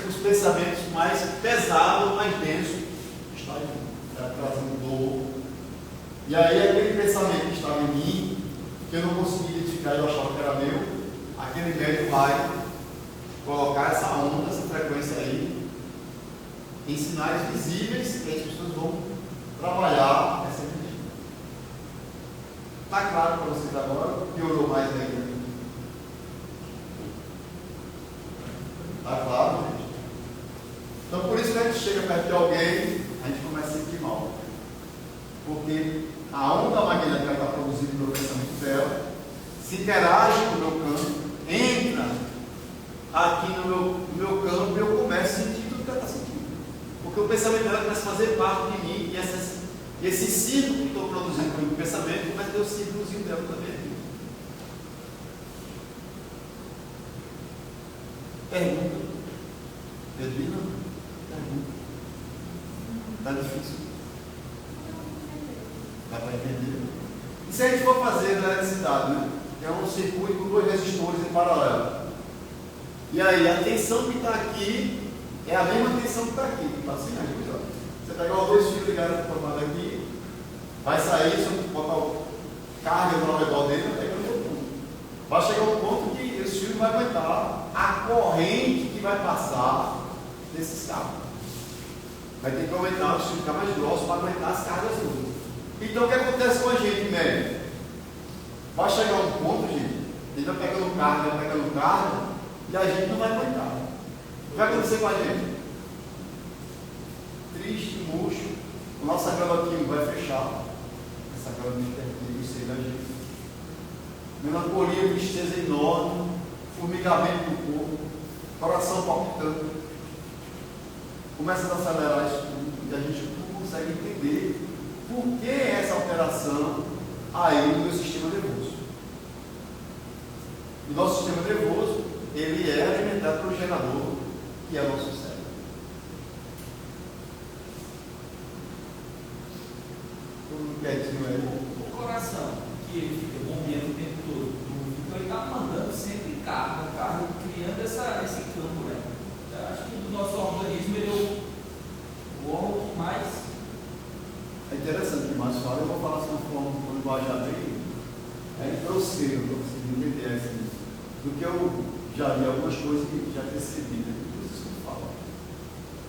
os pensamentos mais pesados, mais densos, que estão em mim, está trazendo dor. E aí aquele pensamento que estava em mim, que eu não consegui identificar médio achava que era meu, aquele médio vai colocar essa onda, essa frequência aí, em sinais visíveis, que as pessoas vão trabalhar essa energia. Está claro para vocês agora? Piorou mais ainda? Está claro, gente? Então, por isso que a gente chega perto de alguém, a gente começa a sentir mal. Porque a onda magnética está produzida no pensamento dela, se interage com o meu campo, entra aqui no meu campo e eu começo a sentir tudo que ela está sentindo. Porque o pensamento dela começa a fazer parte de mim e esse círculo que estou produzindo com o pensamento começa a ter o círculozinho dela também aqui. Pergunta. Edwina? Pergunta. Está difícil? Dá para entender? E se a gente for fazer na eletricidade, né? É um circuito com dois resistores em paralelo. E aí a tensão que está aqui é a mesma tensão que está aqui. Está assim, né? Você pegar os dois fios ligados na tomada aqui, vai sair, se eu botar o carga no redor dele, vai pegar todo mundo. Vai chegar um ponto que esse fio vai aguentar a corrente que vai passar desses cabos. Vai ter que aumentar, o fio ficar mais grosso para aguentar as cargas todas. Então o que acontece com a gente, médio? Vai chegar um ponto, gente, ele vai pegando carga, e a gente não vai aguentar. O que vai acontecer com a gente? Triste, murcho, o nosso gravatinho vai fechar. Essa grava de tristeza da gente. Melancolia, tristeza enorme, formigamento do corpo, coração palpitando. Começa a acelerar isso tudo, e a gente não consegue entender por que essa alteração aí no meu sistema nervoso. O nosso sistema nervoso, ele é alimentado pelo gerador, que é o nosso cérebro. O coração, que ele fica bombeando o tempo todo, então ele está mandando sempre carga, criando esse campo, né? Eu acho que do nosso organismo ele é o órgão que mais. É interessante que mais fala, eu vou falar assim uma forma com linguagem bem grosseiro, para vocês entenderem assim, do que eu já vi algumas coisas que já percebi, né? Por isso que eu falo.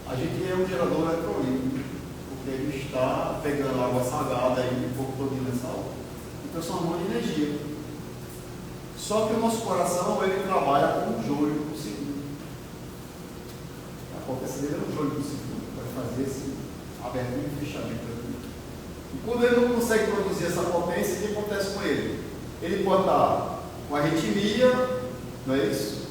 A gente é um gerador eletrolítico, porque ele está pegando água salgada e um pouco todinho nessa água. Então são uma de energia. Só que o nosso coração ele trabalha com um joulho por segundo. A potência dele é um joulho por segundo, para fazer esse abertura e fechamento aqui. E quando ele não consegue produzir essa potência, o que acontece com ele? Ele pode estar com arritmia, não é isso?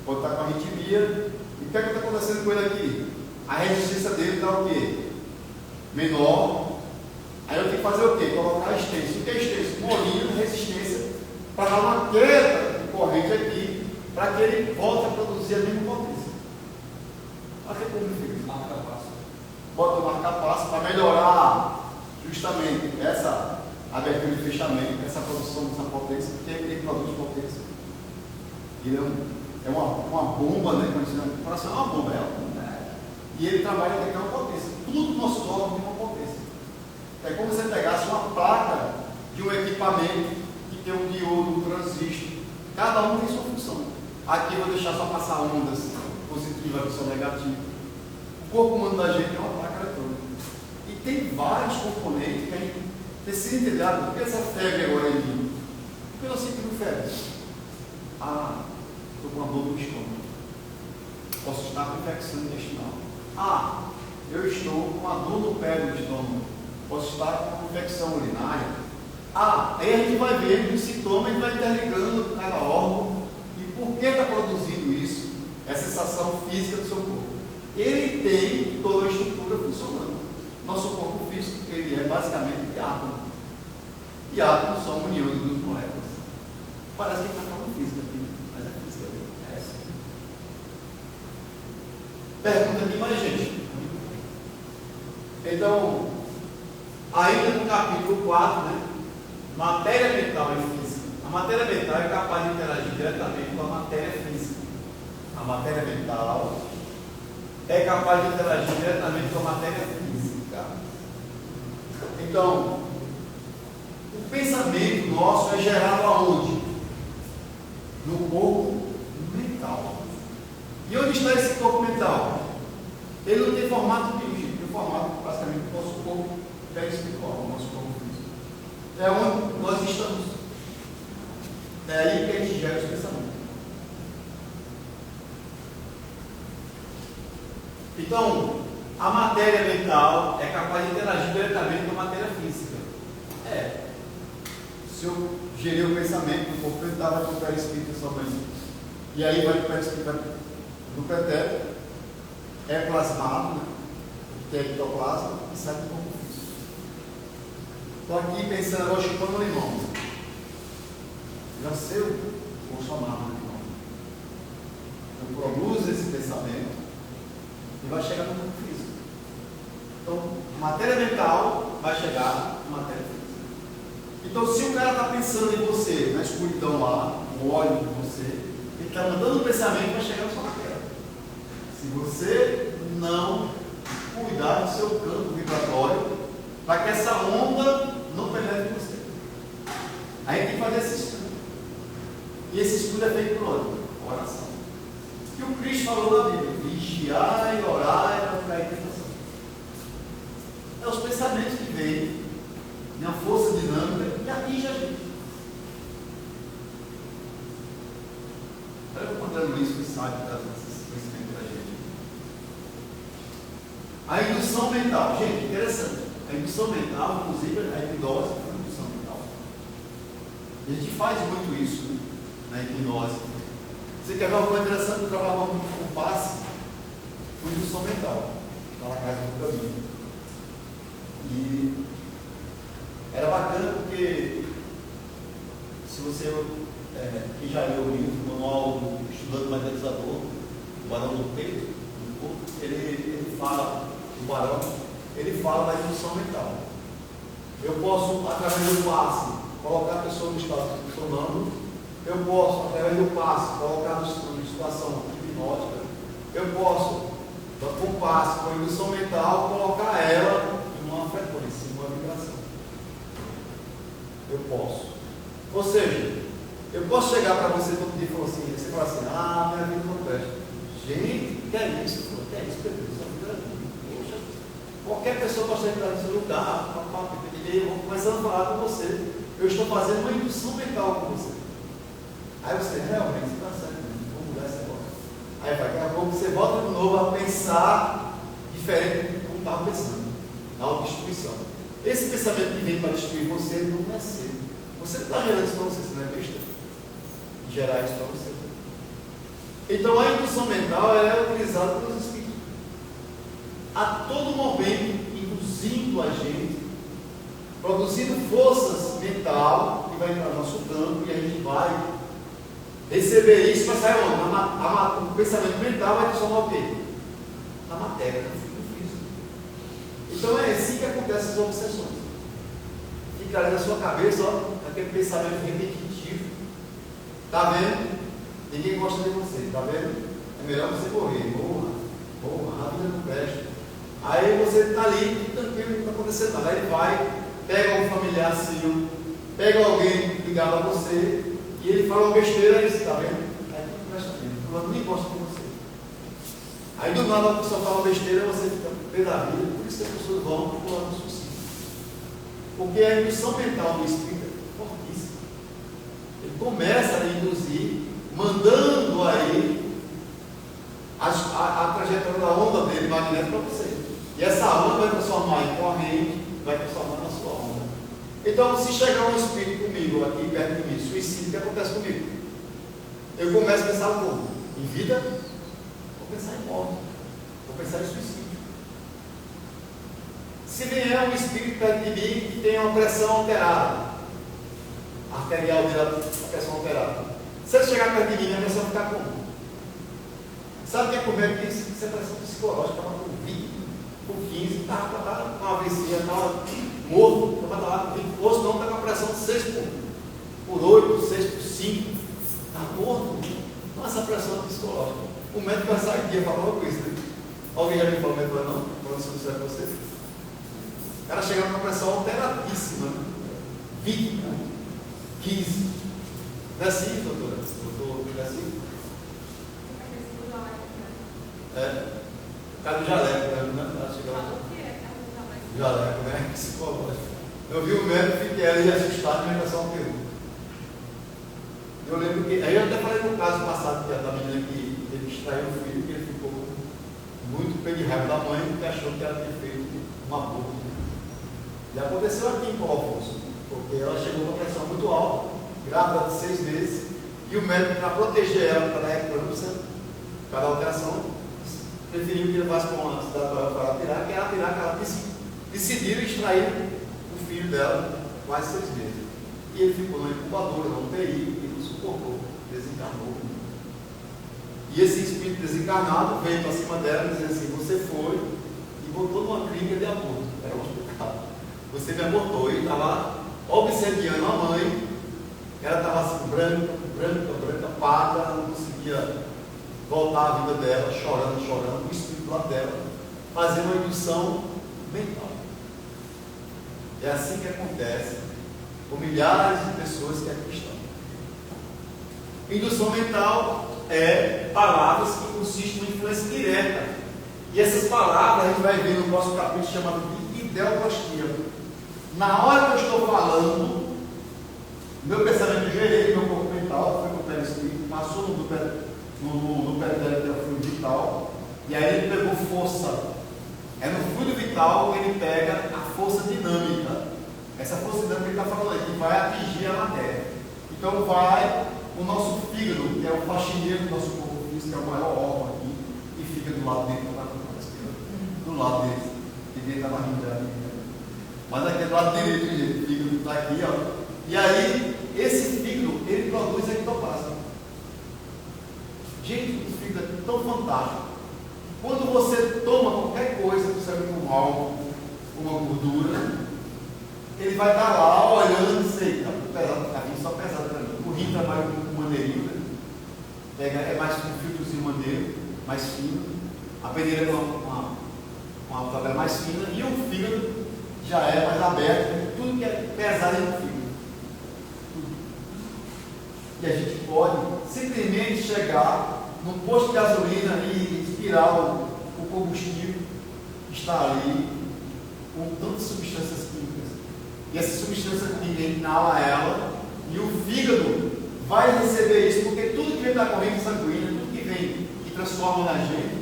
Pode estar com arritmia. E o que está acontecendo com ele aqui? A resistência dele está o quê? Menor. Aí eu tenho que fazer o quê? Colocar a estência. O que é estência? Molinho, resistência, para dar uma queda de corrente aqui, para que ele volte a produzir a mesma potência. Olha como fica. Marca-passo. Bota o marca-passo para melhorar justamente essa abertura e fechamento, essa produção dessa potência, porque ele produz potência. Ele é uma bomba, né? O coração é uma bomba, e ele trabalha com uma potência. Tudo no nosso órgão tem uma potência. É como se você pegasse uma placa de um equipamento que tem um diodo, um transistor. Cada um tem sua função. Aqui eu vou deixar só passar ondas positivas que são negativas. O corpo humano da gente é uma placa eletrônica. E tem vários componentes que a gente precisa entender. Por que essa febre agora em mim? Por que eu sinto febre? Estou com uma dor no estômago. Posso estar com infecção intestinal. Eu estou com uma dor no pé do estômago. Posso estar com infecção urinária. Aí a gente vai vendo os sintomas e vai interligando cada órgão. E por que está produzindo isso? É a sensação física do seu corpo. Ele tem toda a estrutura funcionando. Nosso corpo físico, ele é basicamente de átomo. E átomos são uniões de duas moléculas. Parece que está falando física aqui, mas é física mesmo. Pergunta aqui mais gente. Então, ainda no capítulo 4, né? Matéria mental e física. A matéria mental é capaz de interagir diretamente com a matéria física. A matéria mental é capaz de interagir diretamente com a matéria física. Então, o pensamento nosso é gerado aonde? no corpo mental. E onde está esse corpo mental? Ele não tem formato nenhum, gente. Tem formato basicamente do nosso corpo espiritual, o nosso corpo físico. É onde nós estamos. É aí que a gente gera os pensamentos. Então, a matéria mental é capaz de interagir diretamente com a matéria física. Se eu gerei o pensamento, o corpo mental vai para o perispírito somente. E aí vai para o perispírito do pretérito, é plasmado, né? Tem ectoplasma e sai do corpo físico. Estou aqui pensando agora chupando limão. Já sei o vou chamar de limão. Eu produzo esse pensamento e vai chegar no corpo físico. Então, matéria mental vai chegar na matéria física. Então, se o cara está pensando em você, na escuridão lá, no ódio de você, ele está mandando um pensamento para chegar na sua matéria. Se você não cuidar do seu campo vibratório, para que essa onda não penetre em você. Aí tem que fazer esse estudo. E esse estudo é feito por onde? Oração. E o Cristo falou na Bíblia: vigiai e orai para ficar em tentação. É os pensamentos que vêm na força dinâmica que atinge a gente. Eu contando isso que sabe desses conhecimentos da gente. A indução mental, gente, interessante. A indução mental, inclusive a hipnose, é uma indução mental. A gente faz muito isso, né, na hipnose. Você quer ver uma coisa interessante? Eu trabalhava com passe com indução mental, lá na casa do caminho. E era bacana porque, se você, quem já leu o livro, o manual do Estudante Materializador, o Barão do Peito, ele fala, o Barão, ele fala da indução mental. Eu posso, através do passe, colocar a pessoa no estado sonâmbulo. Eu posso, através do passe, colocar em situação hipnótica. Eu posso, com o passe, com a indução mental, colocar ela em uma frequência, em uma vibração. Eu posso. Ou seja, eu posso chegar para você todo dia e falar assim, você fala assim, minha vida não presta. Gente, que é isso? Que é isso, Pedro? Sua vida é vida. Poxa, qualquer pessoa pode entrar no seu lugar, eu vou começando a falar com você. Eu estou fazendo uma indução mental com você. Aí você, realmente, você está certo, vamos mudar esse negócio. Aí daqui a pouco você volta de novo a pensar diferente do como estava pensando, na autodestruição. Esse pensamento que vem para destruir você não é seu. Você não está gerando isso para você, você não é besta. Gerar isso para você. Então a indução mental é utilizada pelos espíritos. A todo momento, induzindo a gente, produzindo forças mental que vai entrar no nosso campo e a gente vai receber isso para sair onde? O pensamento mental vai transformar o quê? Na matéria, no físico. Então é assim que acontecem as obsessões. Fica ali na sua cabeça, aquele pensamento repetitivo. Está vendo? Ninguém gosta de você, está vendo? É melhor você correr. Porra, a vida não presta. Aí você está ali, tranquilo, não está acontecendo nada. Aí ele vai, pega um familiar seu, pega alguém que ligava a você, e ele fala uma besteira, aí você está vendo? Aí não presta mesmo, fulano nem gosta de você. Aí do nada a pessoa fala uma besteira, você fica pé da vida, por isso que as pessoas vão para o plano do suicídio. Porque a indução mental do espírito é fortíssima. Ele começa a induzir, mandando aí a trajetória da onda dele magnética para você. E essa onda vai transformar em corrente, vai transformar na sua onda. Então, se chegar um espírito comigo aqui perto de mim, suicídio, o que acontece comigo? Eu começo a pensar como? Em vida? Vou pensar em morte. Vou pensar em suicídio. Se vier um espírito perto de mim que tem uma pressão alterada, arterial dele, a pressão alterada, se ele chegar perto de mim, a pressão ficar como? Sabe o que é comer isso? Isso é pressão psicológica, estava com 20, com 15, estava com uma AVC, estava morto, estava lá com 20, ou não, está com a pressão de 6 por 8, 6 por 5, está morto. Então essa pressão é psicológica. O médico vai sair aqui e falar com isso, né? Alguém já me falou, médico, não? Falando se eu disser para você. O cara chega com uma pressão alteradíssima, 20, 15. Não é assim, doutora? Doutor, não é assim? É. Cadê o jaleco, né? Ela chega lá. Jaleco, né? Psicológico. Eu vi o médico e fiquei ali assustado em relação ao peru. Eu lembro que. Aí eu até falei no caso passado da menina que ele extraiu o filho, que ele ficou muito pé de raiva da mãe, porque achou que ela tinha feito um aborto. E aconteceu aqui em Paulo, porque ela chegou com uma pressão muito alta, grávida de 6 meses, e o médico, para proteger ela, para dar eclâmpsia, para dar alteração, preferiu que levasse para uma cidade para tirar, que ela tirar, que ela decidiu extrair o filho dela quase 6 meses. E ele ficou na incubadora, na UTI, e não suportou, desencarnou. E esse espírito desencarnado veio para cima dela e dizia assim: você foi e botou numa clínica de aborto, era um hospital. Você me abortou. E estava obsediando a mãe, ela estava assim, branca, parda, ela não conseguia voltar à vida dela, chorando, o espírito lá dela, fazendo uma indução mental. É assim que acontece com milhares de pessoas que aqui estão. Indução mental é palavras que consistem em influência direta. E essas palavras a gente vai ver no próximo capítulo chamado de ideoplastia. Na hora que eu estou falando, meu pensamento gerei meu corpo mental, foi para o perispírito, passou no pretérito, que é o fluido vital, e aí ele pegou força. É no fluido vital que ele pega a força dinâmica. Essa força dinâmica que ele está falando aqui vai atingir a matéria. Então vai o nosso fígado, que é o faxineiro do nosso corpo físico, que é o maior órgão aqui, e fica do lado dele, do lado dele, que dele está na rinha. Mas aqui é do lado direito, o fígado está aqui, ó. E aí, esse fígado, ele produz ectoplasma. Gente, o fígado é tão fantástico. Quando você toma qualquer coisa, sabe, com álcool, uma gordura, ele vai estar lá olhando e sei, tá muito pesado, tá vindo só pesado para mim. O rim trabalha com maneirinho, né? É mais um filtrozinho maneiro, mais fino. A peneira é uma tabela mais fina, e o fígado já é mais aberto, tudo que é pesado é no fígado. E a gente pode simplesmente chegar no posto de gasolina e inspirar o combustível que está ali com tantas substâncias químicas. E essa substância química inala ela, e o fígado vai receber isso, porque tudo que vem da corrente sanguínea, tudo que vem e transforma na gente,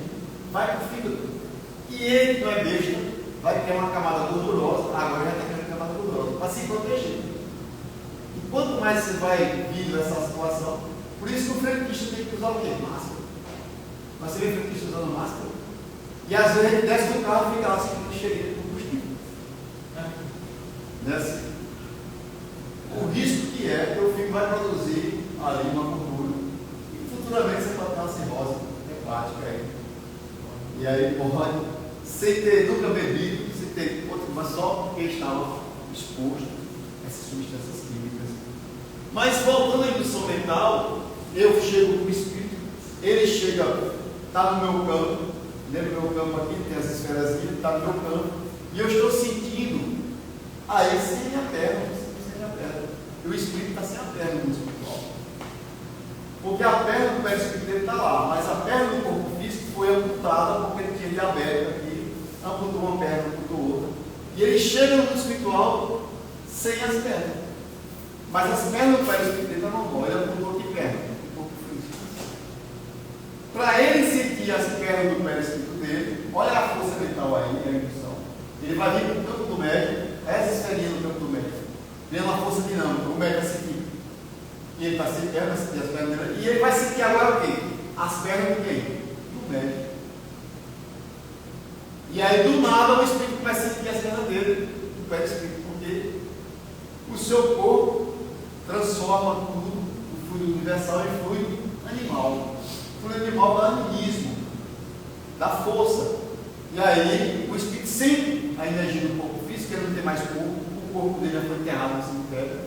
vai para o fígado. E ele, que não é besta, vai criar uma camada gordurosa, agora já está criando camada gordurosa, para se proteger. E quanto mais você vai vindo essa situação, por isso que o frentista tem que usar o quê? Máscara. Mas você vê o frentista usando máscara, e às vezes ele desce do carro e fica lá assim, cheio de combustível. Né? O risco que é que o fígado vai produzir ali uma gordura, e futuramente você pode ter uma cirrose hepática aí. E aí pode, sem ter nunca bebido, sem ter outro, mas só porque estava exposto a essas substâncias químicas. Mas voltando à indução mental, eu chego com o espírito, ele chega, está no meu campo, lembra o meu campo aqui, tem as esferas, está no meu campo, e eu estou sentindo, aí sem a perna, sem a perna. E o espírito está sem a perna no espiritual. Porque a perna do perispírito dele está lá, mas a perna do corpo físico foi amputada porque ele tinha diabetes aqui, amputou uma perna, amputou outra. E ele chega no mundo espiritual sem as pernas. Mas as pernas do perispírito dele estão bom, ele amputou aqui perna, do corpo físico. Para ele sentir as pernas do perispírito dele, olha a força mental aí, a indução. Ele vai vir para o campo do médico, essa esferinha no campo do médico, vendo uma força dinâmica, o médico vai sentir. E ele está sem pernas, vai sentir as pernas dele, e ele vai sentir agora o quê? As pernas de quem? Do médico. E aí do nada o espírito vai sentir as pernas dele, do perispírito, porque o seu corpo transforma tudo, o fluido universal em fluido animal. O fluido animal dá animismo, dá força. E aí o espírito sente a energia do corpo físico, ele não tem mais corpo, o corpo dele já foi enterrado no cemitério,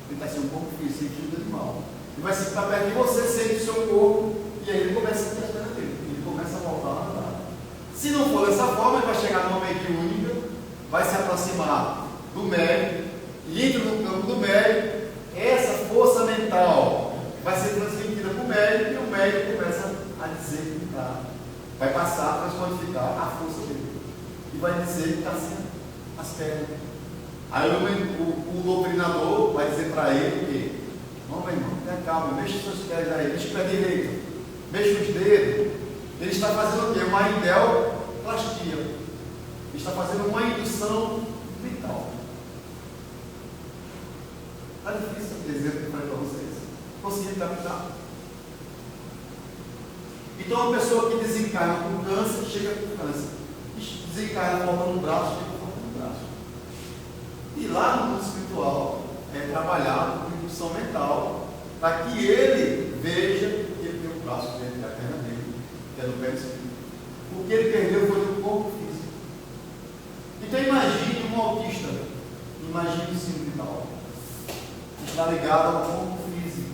ele está sendo um corpo físico, sentido animal. Ele vai sentir perto de você, sente o seu corpo, e aí ele começa a sentir as pernas dele, ele começa a voltar a andar. Se não for dessa forma, ele vai chegar numa mente única, vai se aproximar do médico, e entra no campo do médico, essa força mental quantificar, vai passar a transquantificar a força dele. E vai dizer que está sem as pernas. Aí o doutrinador vai dizer para ele que, não, meu irmão, tenha calma, mexa os seus pés aí, mexa o pé direito, mexa os dedos. Ele está fazendo o quê? Uma ideoplastia. Ele está fazendo uma indução mental. Está difícil o exemplo que eu falei para vocês. Consegui captar? Então, uma pessoa que desencarna com câncer, chega com câncer. Desencarna faltando um braço, chega faltando um braço. E lá no mundo espiritual, é trabalhar com indução mental, para que ele veja que ele tem o braço dele, que é a perna dele, que é do pé espírito. O que ele perdeu foi do corpo físico. Então, imagine um autista, imagine o síndrome vital. Está ligado ao corpo físico.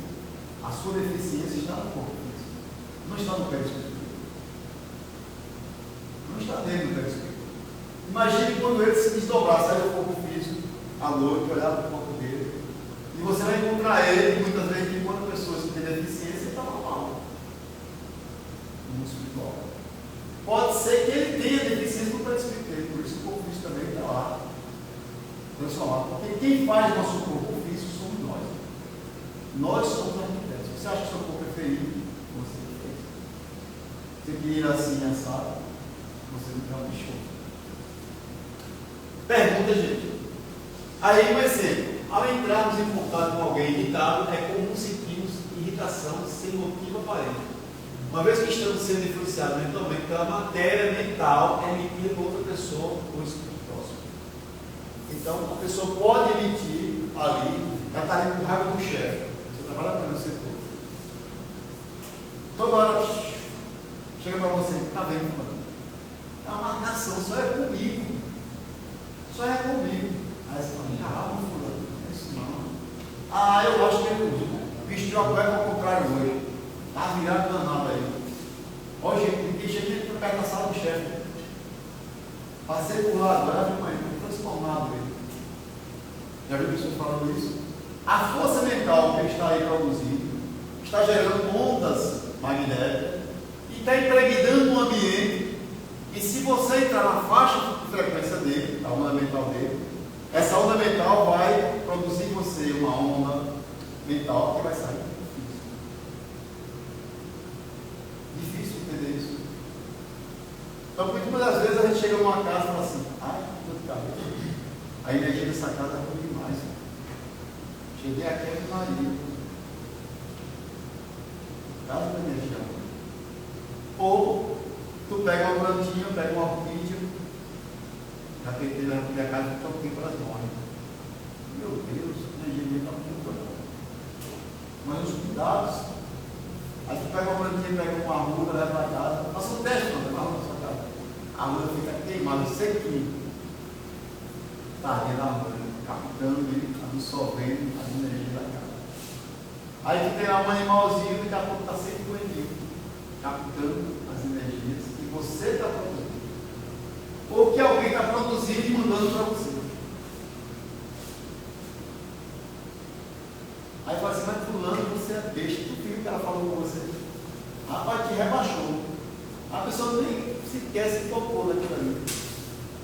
A sua deficiência está no corpo físico. Não está no pé espírito. Não está dentro do pé espírito. Imagine quando ele se desdobrar, sair do corpo físico, à noite, olhar para o corpo dele. E você vai encontrar ele, muitas vezes, enquanto pessoas que têm deficiência, ele está normal. No mundo espiritual. Pode ser que ele tenha deficiência no pé espírito dele, por isso o corpo físico também está lá. Transformado. Porque quem faz nosso corpo físico somos nós. Nós somos arquitetos. Você acha que seu corpo é feio? Você fez. Você queria ir assim, assado? Você não deixou. Pergunta, gente. Aí, um exemplo. Ao entrarmos em contato com alguém irritado, é comum sentirmos irritação sem motivo aparente. Uma vez que estamos sendo influenciados mentalmente pela matéria mental emitida por outra pessoa ou espírito próximo. Então, a pessoa pode emitir ali, ela está ali com raiva do chefe. Você trabalha para o setor. Toda hora chega para você, está vendo, mano? É uma marcação, só é comigo. Só é comigo. Aí você fala, calma, fulano, não é isso não. Eu acho que ele vestiu a cueca ao contrário hoje. Está virado danado aí. Ó, gente, deixa aqui perto da sala do chefe. Passei por lá agora, viu, mãe? Transformado ele. Já viu pessoas falando isso? A força mental que ele está aí produzindo está gerando ondas magnéticas e está impregnando o ambiente. E se você entrar na faixa de frequência dele, a onda mental dele, essa onda mental vai produzir em você uma onda mental que vai sair. Difícil entender isso. Então, muitas das vezes a gente chega numa casa e fala assim, dor de cabeça. A energia dessa casa é ruim demais. Cheguei aqui é Maria. Casa da energia ruim. Ou tu pega uma plantinha, pega uma orquídea, já tentei na minha casa que eu tenho para as morres. Meu Deus, a energia está muito boa. Mas os cuidados. Aí tu pega uma plantinha, pega uma arruda, leva para casa, faça um teste, mano, leva para sua casa. A arruda fica queimada, sequinha. Está ardendo a arruda, captando e absorvendo as energias da casa. Aí tu tem lá um animalzinho que daqui a pouco está sempre doentinho, captando as energias que você está produzindo. Ou que alguém está produzindo e mandando para você. Aí fala assim, mas fulano, você é besta, tu viu o que ela falou com você? Rapaz, te rebaixou. A pessoa nem sequer se tocou daquilo ali.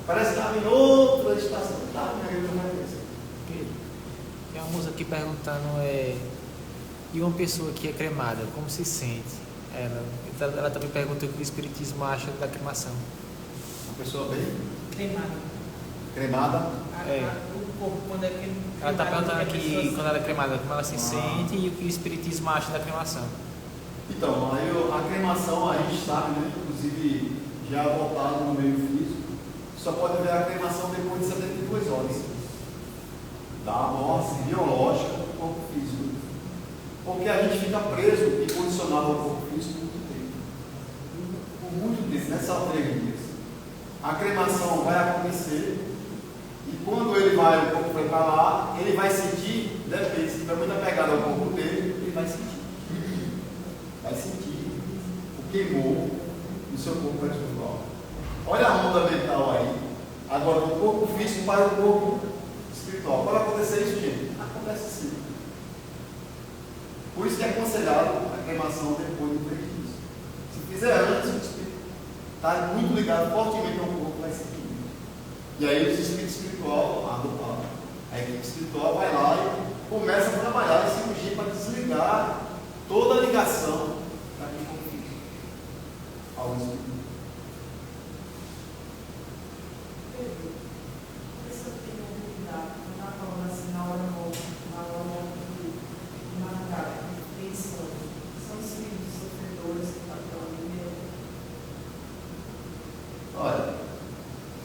Parece que estava em outra estação. Tá, minha vida não vai acontecer. Tem uma moça aqui perguntando, e uma pessoa que é cremada, como se sente? Ela também perguntou o que o Espiritismo acha da cremação. Uma pessoa bem Cremada. cremada. O corpo, quando é que ele. Ela está perguntando aqui, quando ela é cremada, como ela se Ah. sente e o que o Espiritismo acha da cremação. Então, aí a cremação a gente sabe, né? Inclusive já voltado no meio físico, só pode haver a cremação depois de 72 horas da morte biológica do corpo físico. Porque a gente fica preso e condicionado ao corpo físico por muito tempo, né? Só 3 dias. A cremação vai acontecer e quando ele vai, o corpo vai para lá, ele vai sentir, depende, se tiver muita pegada ao corpo dele, ele vai sentir. Vai sentir o queimou no seu corpo espiritual. Olha a onda mental aí. Agora, do corpo físico para o corpo espiritual. Pode acontecer isso, gente? Acontece sim. Por isso que é aconselhado a cremação depois do 3 dias. Se fizer antes, está muito ligado fortemente ao corpo, vai ser tudo. E aí os espíritos espiritual, a equipe espiritual vai lá e começa a trabalhar em cirurgia para desligar toda a ligação daquele corpo físico ao espírito. Olha,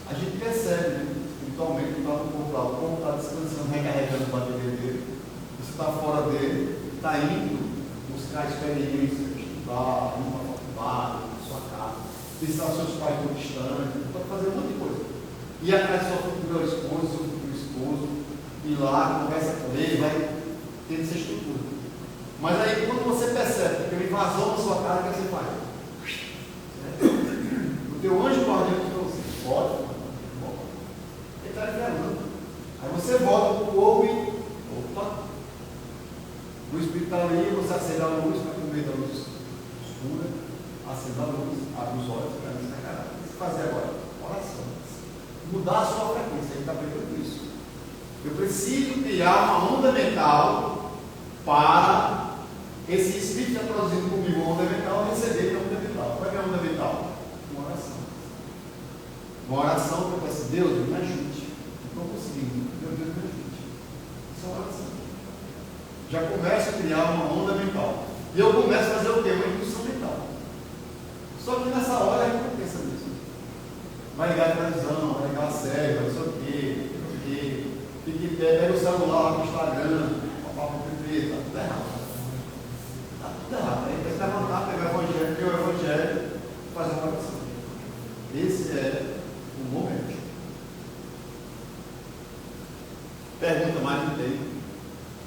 a gente percebe, né, espiritualmente, que está no corpo lá, o corpo está descansando, recarregando o bateria dele, você está fora dele, está indo buscar experiência, estudar, ir para a faculdade, sua casa, visitar seus pais tão distantes, pode fazer um monte de coisa. Ir atrás da sua futura esposa, seu futuro esposo, ir lá, conversa com ele, vai ter essa estrutura. Mas aí, quando você percebe que tem uma invasão na sua casa, o que você faz? O teu anjo guardião diz para você: pode, ele está liberando. Aí você volta para o corpo e opa, o espírito está ali, você acende a luz, está com medo da luz escura, acende a luz, abre os olhos, para mim, caralho. O que você fazer agora? Oração. Mudar a sua frequência, ele está aprendendo isso. Eu preciso criar uma onda mental para esse espírito que está produzindo comigo uma onda mental receber a onda mental. Qual é a onda mental? Uma oração. Uma oração que eu peço: Deus, me ajude. Não estou conseguindo. Meu Deus, me ajude. Isso é uma oração. Já começo a criar uma onda mental. E eu começo a fazer o quê? Uma indução mental. Só que nessa hora a gente não pensa nisso. Vai ligar a televisão, vai ligar a série, vai não sei o quê, pega o celular no Instagram, papai com está tudo errado. Está tudo errado. Aí tem que levantar, pegar o evangelho e fazer uma oração. Esse é o momento. Pergunta mais não tem.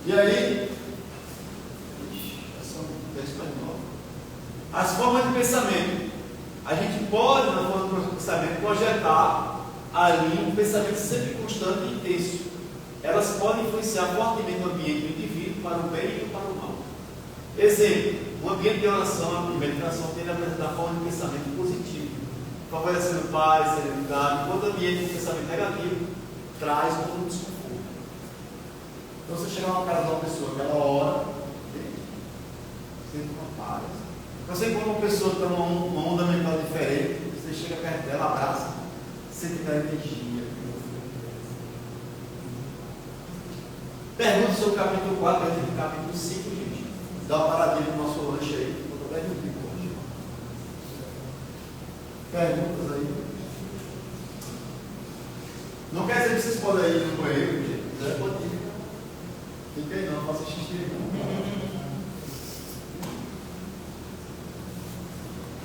E aí, as formas de pensamento. A gente pode, na forma de pensamento, projetar ali um pensamento sempre constante e intenso. Elas podem influenciar fortemente o ambiente do indivíduo para o bem e para o mal. Exemplo: um ambiente de oração e meditação tende a apresentar forma de pensamento positivo, favorecendo paz, serenidade, enquanto o ambiente de pensamento negativo traz um desconforto. Então, você chega na casa de uma pessoa que ela ora, sente uma paz. Você encontra uma pessoa que está numa onda mental diferente, você chega perto dela, abraça, sente aquela energia. Pergunta sobre o capítulo 4, antes do capítulo 5, gente. Dá uma paradinha no nosso lanche aí, eu estou bem hoje. Perguntas aí? Não quer dizer que vocês podem ir no banheiro, gente. Já pode ir. Fica aí não, faça xixi não.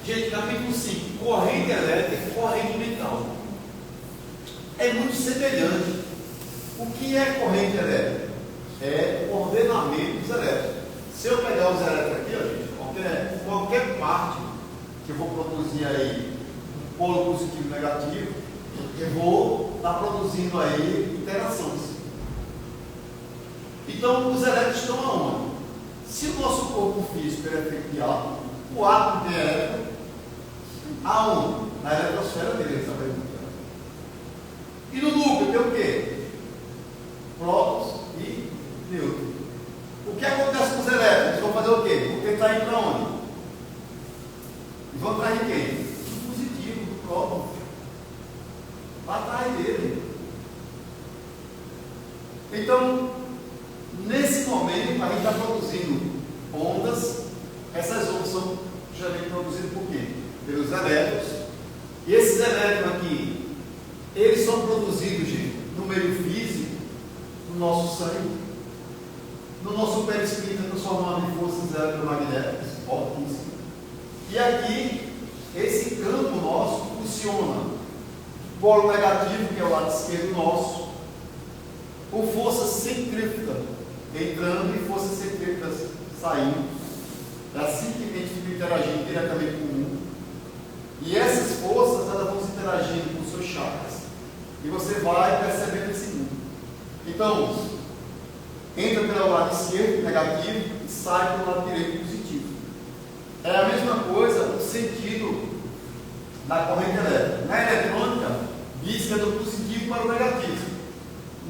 Gente, capítulo 5, corrente elétrica e corrente mental. É muito semelhante. O que é corrente elétrica? É o ordenamento dos elétrons. Se eu pegar os elétrons aqui, ó, gente, qualquer parte que eu vou produzir aí, um polo positivo e negativo, eu vou estar produzindo aí interações. Então, os elétrons estão aonde? Se o nosso corpo físico é feito de átomo, o átomo tem elétron aonde? Na eletrosfera dele, sabe? E no núcleo tem o quê? Prótons e nêutrons. O que acontece com os elétrons? Eles vão fazer o quê? Vão tentar ir para onde? E vão atrás de quem? Do positivo, do próton. Lá atrás dele. Então, nesse momento, a gente está produzindo ondas. Essas ondas são geralmente produzidas por quê? Pelos elétrons. E esses elétrons aqui, eles são produzidos, gente, no meio físico, no nosso sangue, no nosso perispírito, transformado em forças eletromagnéticas fortíssimas. E aqui, esse campo nosso funciona. Polo negativo, que é o lado esquerdo nosso, com força centrífuga entrando e forças centrífugas saindo. É assim que a gente fica interagindo diretamente com o mundo. E essas forças, elas vão se interagindo com os seus chakras. E você vai percebendo esse mundo. Então, entra pelo lado esquerdo, negativo, e sai pelo lado direito, positivo. É a mesma coisa no sentido da corrente elétrica. Na eletrônica, diz que é do positivo para o negativo.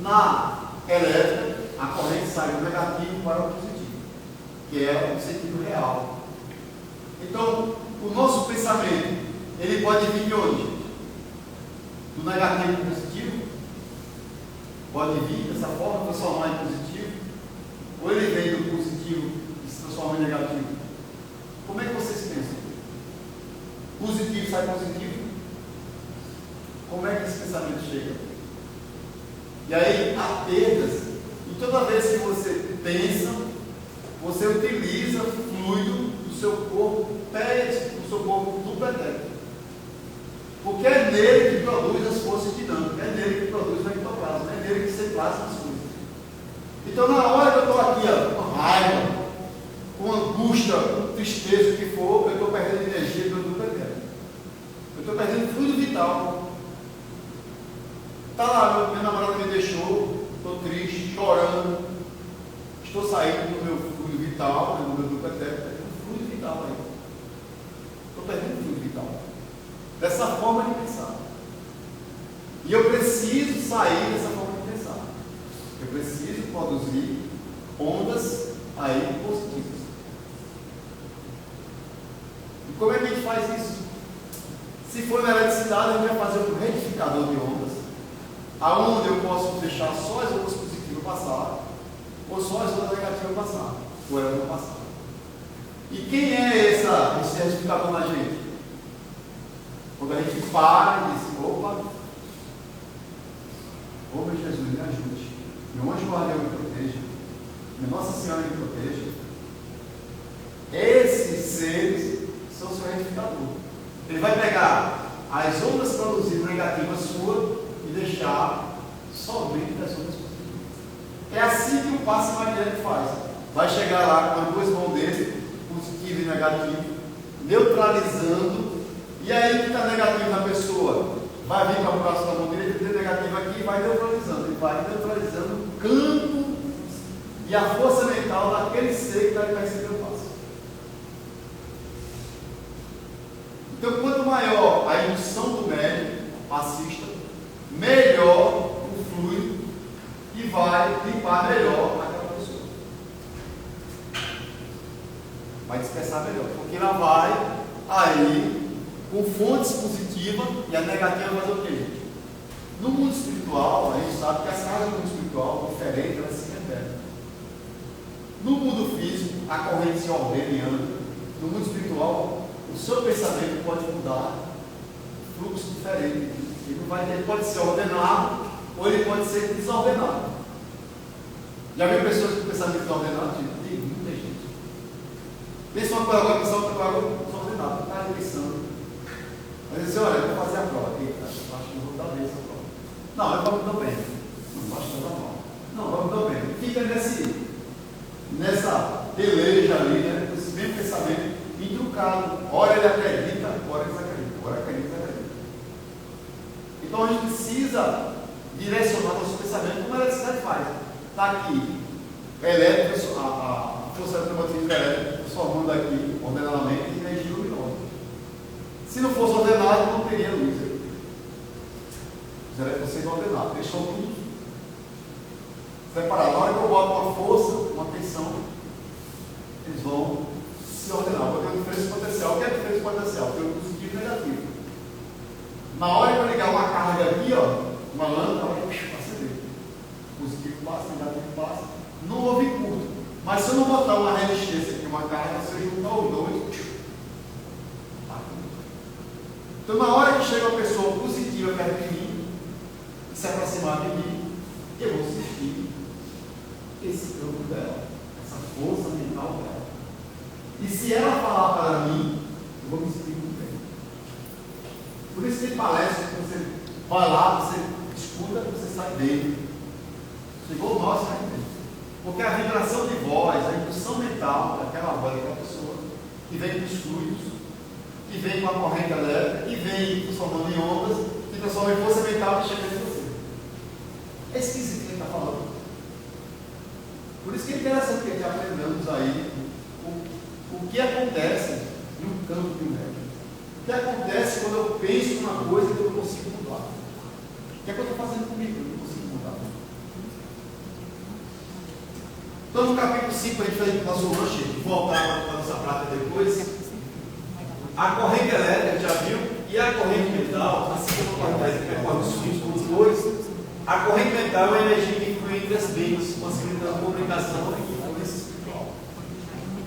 Na elétrica, a corrente sai do negativo para o positivo, que é o sentido real. Então, o nosso pensamento, ele pode vir de onde? Do negativo para o positivo? Pode vir dessa forma, transformar em positivo? Ou ele vem do positivo e se transforma em negativo? Como é que vocês pensam? Positivo sai positivo? Como é que esse pensamento chega? E aí, há perdas. E toda vez que você pensa, você utiliza fluido do seu corpo duplo elétrico. Porque é nele que produz as forças dinâmicas, é nele que produz o ectoplasma, é nele que se plasma as coisas. Então, na hora que eu estou aqui, ó, com raiva, com angústia, com tristeza, o que for, eu estou perdendo energia do duplo elétrico. Eu estou perdendo fluido vital. Está lá, minha namorada me deixou, estou triste, chorando, estou saindo do meu fluido vital, do meu duplo elétrico, perdendo fluido vital aí. Estou perdendo fluido vital. Dessa forma de pensar. E eu preciso sair dessa forma de pensar. Eu preciso produzir ondas aí positivas. E como é que a gente faz isso? Se for na eletricidade, a gente vai fazer um retificador de ondas, aonde eu posso deixar só as ondas positivas passar, ou só as ondas negativas passar, ou elas não passar. E quem é esse retificador na gente? Quando a gente para e diz, opa, ô meu Jesus, me ajude, meu anjo guardião me proteja, minha Nossa Senhora me proteja. Esses seres são o seu retificador. Ele vai pegar as ondas produzidas negativas suas e deixar somente as ondas positivas. É assim que o passe magnético faz. Vai chegar lá com as duas mãos dele, positivo e negativo, neutralizando. E aí que está negativo na pessoa, vai vir para o braço da mão direita, tem negativo aqui e vai neutralizando. Ele vai neutralizando o campo e a força mental daquele ser que está recebendo o passo. Então, quanto maior a indução do médium, passista, melhor o fluido e vai limpar melhor aquela pessoa. Vai dispersar melhor, porque ela vai aí com fontes positivas e a negativa vai fazer o quê, gente? No mundo espiritual, a gente sabe que as casas do mundo espiritual, diferentes, elas se repetem. No mundo físico, a corrente se ordena e anda. No mundo espiritual, o seu pensamento pode mudar, fluxo diferente. Ele pode ser ordenado ou ele pode ser desordenado. Já viu pessoas com pensamento desordenado? Tem muita gente. Pensa uma coisa agora, pensa outra coisa desordenada, está pensando. Mas diz assim, olha, eu vou fazer a prova. Eita, acho que não vou dar bem essa prova. Não, eu vou me dar bem. Não, acho que não dá mal. Não, eu vou me dar bem. Fica nessa peleja ali, né? Esse mesmo pensamento intrucado. Ora ele acredita, ora ele desacredita. Ora acredita, desacredita. Então a gente precisa direcionar nosso pensamento como a eletricidade faz. Está aqui, elétrica, a força eletromagnética elétrica transformando aqui ordenadamente em energia luminosa. Se não fosse ordenado, não teria luz. Os elétrons sendo ordenados, deixou tudo separado. Na hora que eu boto uma força, uma tensão, eles vão se ordenar. Vou ter uma diferença potencial. O que é a diferença potencial? Tem um positivo e negativo. Na hora que eu ligar uma carga aqui, ó, uma lâmpada, ela vai acender. Positivo passa, negativo passa. Não houve curto. Mas se eu não botar uma resistência aqui, uma carga, se eu juntar os dois, então, na hora que chega uma pessoa positiva perto de mim, e se aproximar de mim, eu vou sentir esse campo dela, essa força mental dela. E se ela falar para mim, eu vou me sentir muito bem. Por isso tem palestras que você vai lá, você escuta, você sai dele. Chegou o nosso, sai dele. Porque a vibração de voz, a indução mental daquela voz daquela pessoa, que vem dos fluidos, que vem com a corrente elétrica, que vem transformando em ondas, que transforma em força mental que chega em você. É esquisito que ele está falando. Por isso que é interessante que a gente aprendamos aí o que acontece no campo de um médium. que acontece quando eu penso numa coisa que eu não consigo mudar? O que é que eu estou fazendo comigo que eu não consigo mudar? Então, no capítulo 5, a gente vai fazer o lanche, voltar para a nossa prática depois. A corrente elétrica, já viu? E a corrente mental, assim como a corrente elétrica, os dois. A corrente mental é a energia que influi entre as mentes, facilitando a comunicação e influência espiritual.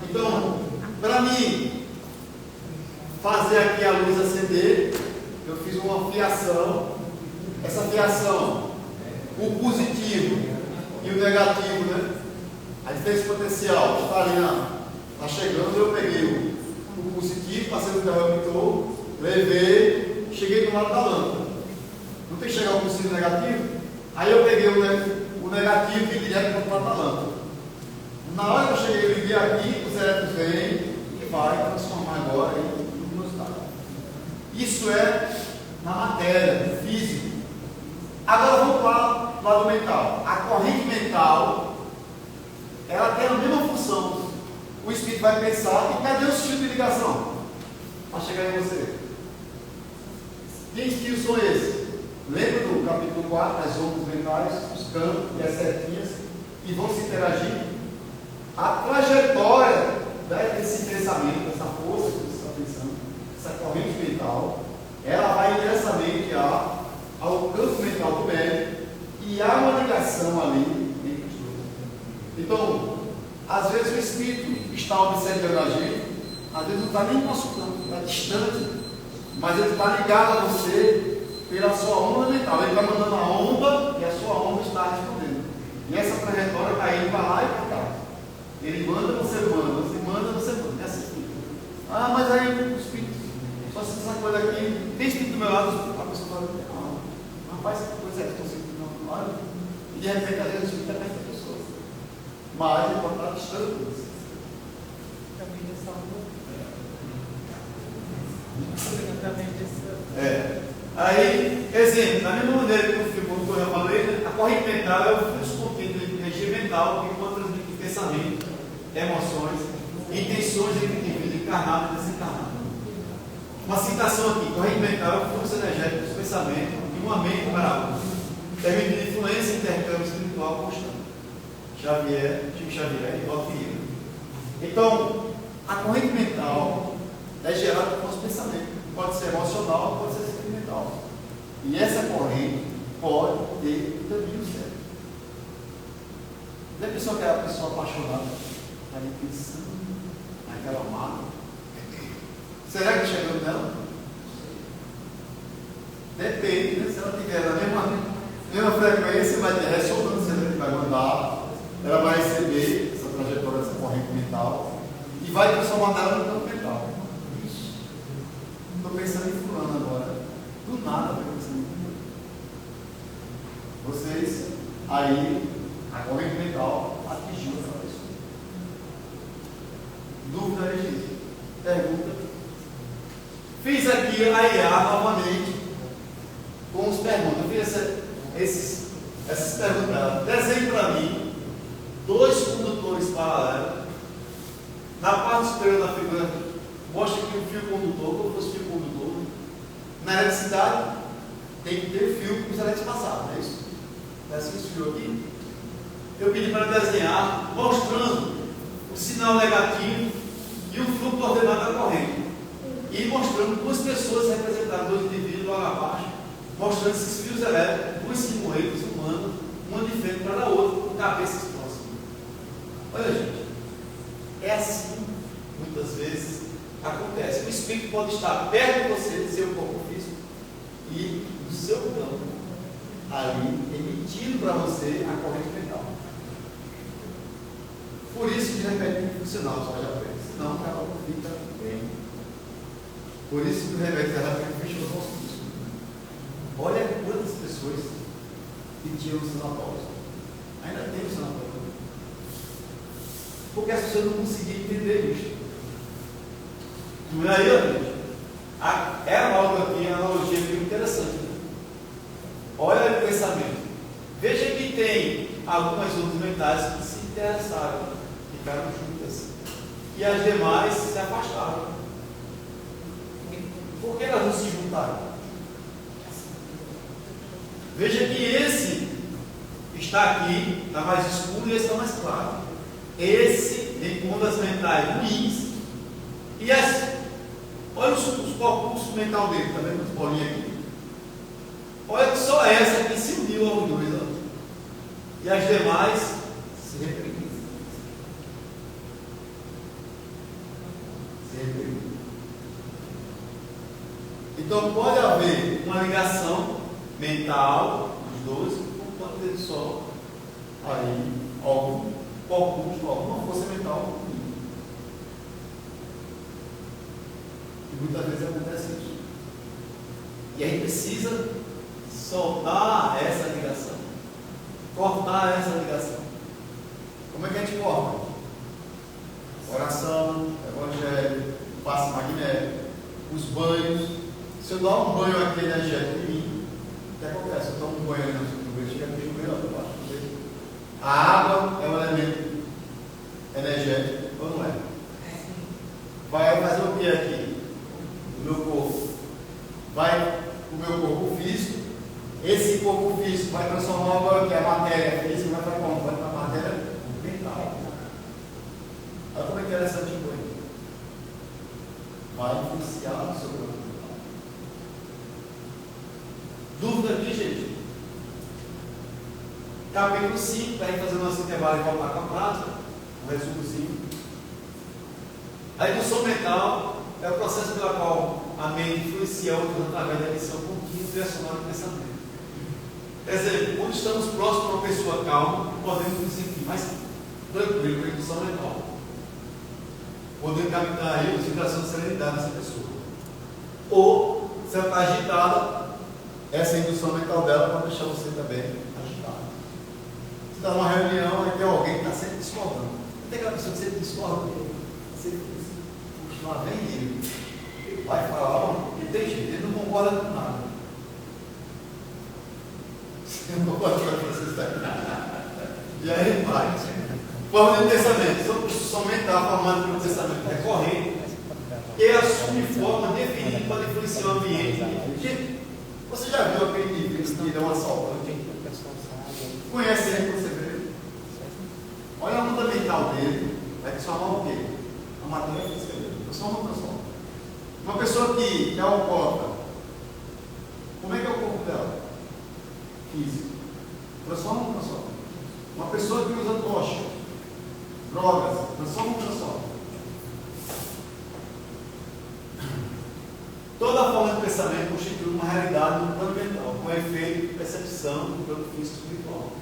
Então, para mim fazer aqui a luz acender, eu fiz uma fiação. Essa fiação, o positivo e o negativo, né? A diferença potencial está ali, está chegando, eu peguei o positivo, passei no interruptor, levei, cheguei do lado da lâmpada. Não tem que chegar o positivo e o negativo? Aí eu peguei o negativo e fui direto para o lado da lâmpada. Na hora que eu cheguei, eu liguei aqui, os elétrons vêm e vai transformar agora em luminosidade. Isso é na matéria, no físico. Agora vamos para o lado mental. A corrente mental, ela tem a mesma função. O espírito vai pensar, e cadê os fios de ligação? Para chegar em você. Que fios são esses? Lembra do capítulo 4, as ondas mentais, os campos e as setinhas, que vão se interagir? A trajetória desse pensamento, dessa força que você está pensando, essa corrente mental, ela vai diretamente ao campo mental do médium, e há uma ligação ali entre os dois. Então, às vezes o espírito está observando a gente, às vezes não está nem no nosso campo, está distante, mas ele está ligado a você pela sua onda mental. Ele está mandando a onda e a sua onda está respondendo. E essa trajetória vai indo para lá e para cá. Ele manda, você manda, você manda, você manda. É assim. Ah, mas aí o espírito, só se essa coisa aqui, tem espírito do meu lado, a pessoa fala, rapaz, que coisa é que estou sentindo do meu lado? E de repente, às vezes, o espírito é perto da pessoa. Mas ele pode estar distante de você. Aí, exemplo, da mesma maneira que eu já falei, a corrente mental é o fluxo contínuo de energia mental que pode transmitir pensamento, emoções, intenções entre indivíduo encarnado e desencarnado. Uma citação aqui: corrente mental é o fluxo energético dos pensamentos de uma mente para a outra, permitindo influência e intercâmbio espiritual constante. Chico Xavier e Walter Iguilhem. Então, a corrente mental é gerada por nosso pensamento. Pode ser emocional, pode ser sentimental. E essa corrente pode ter caminho certo. Não é pessoa que é a pessoa apaixonada, está ali pensando naquela mágoa. Será que chegando nela? Depende, né? Se ela tiver na mesma frequência, vai ter ressonância, né? Vai mandar, ela vai receber essa trajetória, essa corrente mental e vai transformar ela no campo mental. Estou pensando em fulano agora. Do nada estou pensando em fulano. Vocês, aí, a corrente mental atingiu essa pessoa. Dúvida, Regina? Pergunta. Fiz aqui a IA novamente com as perguntas. Eu fiz essas perguntas. Desenhe para mim 2 condutores paralelos. Na parte superior da figura, mostra aqui o fio condutor, como fosse fio condutor. Na eletricidade, tem que ter fio para os elétricos passar, não é isso? Parece esse fio aqui. Eu pedi para desenhar, mostrando o sinal negativo e o fluxo ordenado da corrente. E mostrando 2 pessoas representadas, 2 indivíduos lá abaixo, mostrando esses fios elétricos, 2 silhuetas humanas, uma de frente para a outra, com cabeças próximas. Olha, gente, é assim, muitas vezes, acontece. O espírito pode estar perto de você, do seu corpo físico, e do seu campo, ali, emitindo para você a corrente mental. Por isso, de repente, tem que funcionar os olhos à frente, senão o cara não fica bem. Por isso, de repente, ela fecha os nossos discos. Olha quantas pessoas que tinham o sanatório. Ainda tem o sanatório. Porque as pessoas não conseguiam entender isso. Não é aí, gente? Era algo aqui, a analogia muito interessante. Né? Olha o pensamento. Veja que tem algumas ondas mentais que se interessaram, ficaram juntas. E as demais se afastaram. Por que elas não se juntaram? Veja que esse está aqui, está mais escuro e esse está mais claro. Esse tem ondas mentais ruins. E olha os corpos mental dele, está vendo as bolinhas aqui? Olha que só essa aqui se uniu aos dois. Ó. E as demais se reprimiram. Então pode haver uma ligação mental dos dois, como pode ter só aí alguma força mental. E muitas vezes acontece isso. E a gente precisa soltar essa ligação, cortar essa ligação. Como é que a gente corta? Oração, evangelho, passe magnético, os banhos. Se eu dar um banho aqui energético em mim, o que acontece? Eu tomo um banho ali no chuveiro, chega no chuveiro, eu baixo o chuveiro. A água é um elemento energético, ou não é? Vai fazer o que aqui? O meu corpo. Vai o meu corpo físico. Esse corpo físico vai transformar agora que a matéria física vai para como? Vai para a matéria mental. Olha como é interessante o banho. Vai influenciar o seu corpo. Dúvida aqui, gente? Capítulo 5, para ir fazer o nosso intervalo e voltar com a prática. Um resumozinho. A indução mental é o processo pelo qual a mente influencia outros através da emissão contínua e direcionada do pensamento. Quer dizer, quando estamos próximos a uma pessoa calma, podemos nos sentir mais tranquilo com a indução mental. Podemos captar aí a vibração de serenidade dessa pessoa. Ou, se ela está agitada, essa indução mental dela pode deixar você também agitado. Você está numa reunião e tem alguém que está sempre discordando. Tem aquela pessoa que sempre discorda, você lá vem ele, vai falar, não tem jeito, ele não concorda com nada. Você não concorda com nada. E aí vai. Forma de pensamento, são mental formado pelo pensamento recorrente, que assume forma definida para influenciar o ambiente. Gente, você já viu aquele indivíduo que deu uma assaltante? Conhece ele, você vê? Olha a luta mental dele, vai transformar o quê? A matéria física dele. Transforma. Uma pessoa que é alcoólatra, como é que é o corpo dela? Físico. Transforma ou não transforma? Uma pessoa que usa tocha, drogas, transforma ou não transforma? Toda forma de pensamento constitui uma realidade no plano mental, com efeito de percepção no plano físico e espiritual.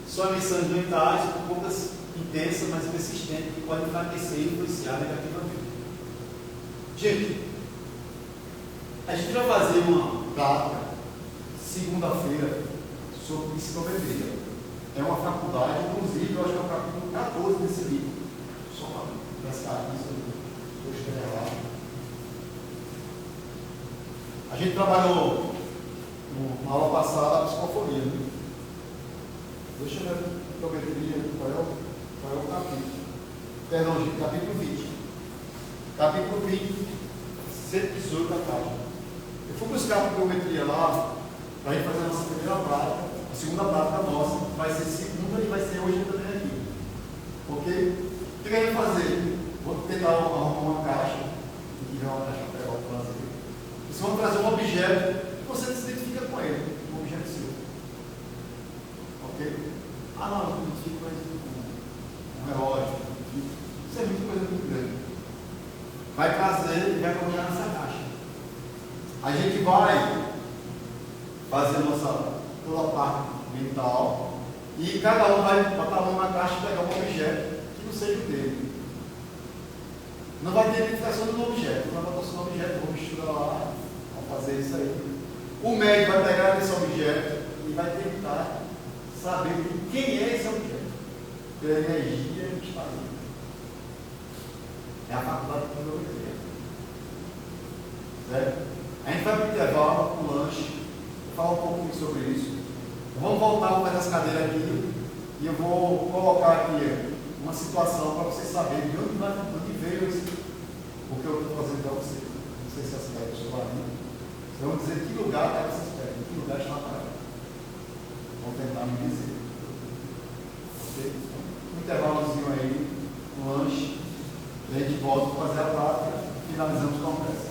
São emissões mentais, poucas intensas, mas persistentes, que podem enfraquecer e influenciar negativamente. Gente, a gente vai fazer uma prática segunda-feira sobre psicometria. É uma faculdade, inclusive, eu acho que é o capítulo 14 desse livro. Só para pescar isso, eu estou lá. A gente trabalhou na aula passada a psicofonia. Né? Deixa eu ver a psicometria, qual é o capítulo. Perdão, gente, capítulo 20. Capítulo 20, 118 da página. Eu fui buscar a psicometria lá, para a gente fazer a nossa primeira prática, a segunda prática nossa, vai ser segunda e vai ser hoje também aqui. Ok? O que eu quero fazer? Vou tentar arrumar uma caixa, e tiver uma caixa para pegar o prazer. Vocês vão trazer um objeto e você se identifica com ele, um objeto seu. Ok? Ah, não, eu me identifico com um relógio. Isso é muita coisa muito grande. Vai trazer e vai colocar nessa caixa. A gente vai fazer toda a parte mental e cada um vai botar a mão na caixa e pegar um objeto que não seja o dele. Não vai ter identificação do objeto, não vai botar só no objeto, vou misturar lá, vou fazer isso aí. O médico vai pegar esse objeto e vai tentar saber de quem é esse objeto, pela energia que está ali. É a faculdade de psicometria. Certo? A gente vai para o intervalo, para o lanche, vou falar um pouco sobre isso. Vamos voltar para as cadeiras aqui e eu vou colocar aqui uma situação para vocês saberem de onde veio isso, o que eu estou fazendo para vocês. sei se as pedras estão ali. Vocês vão dizer que lugar eram essas pedras, em que lugar está a praia. Vão tentar me dizer. Ok? Um intervalozinho aí, um lanche, e a gente volta para fazer a prática, finalizamos com a peça.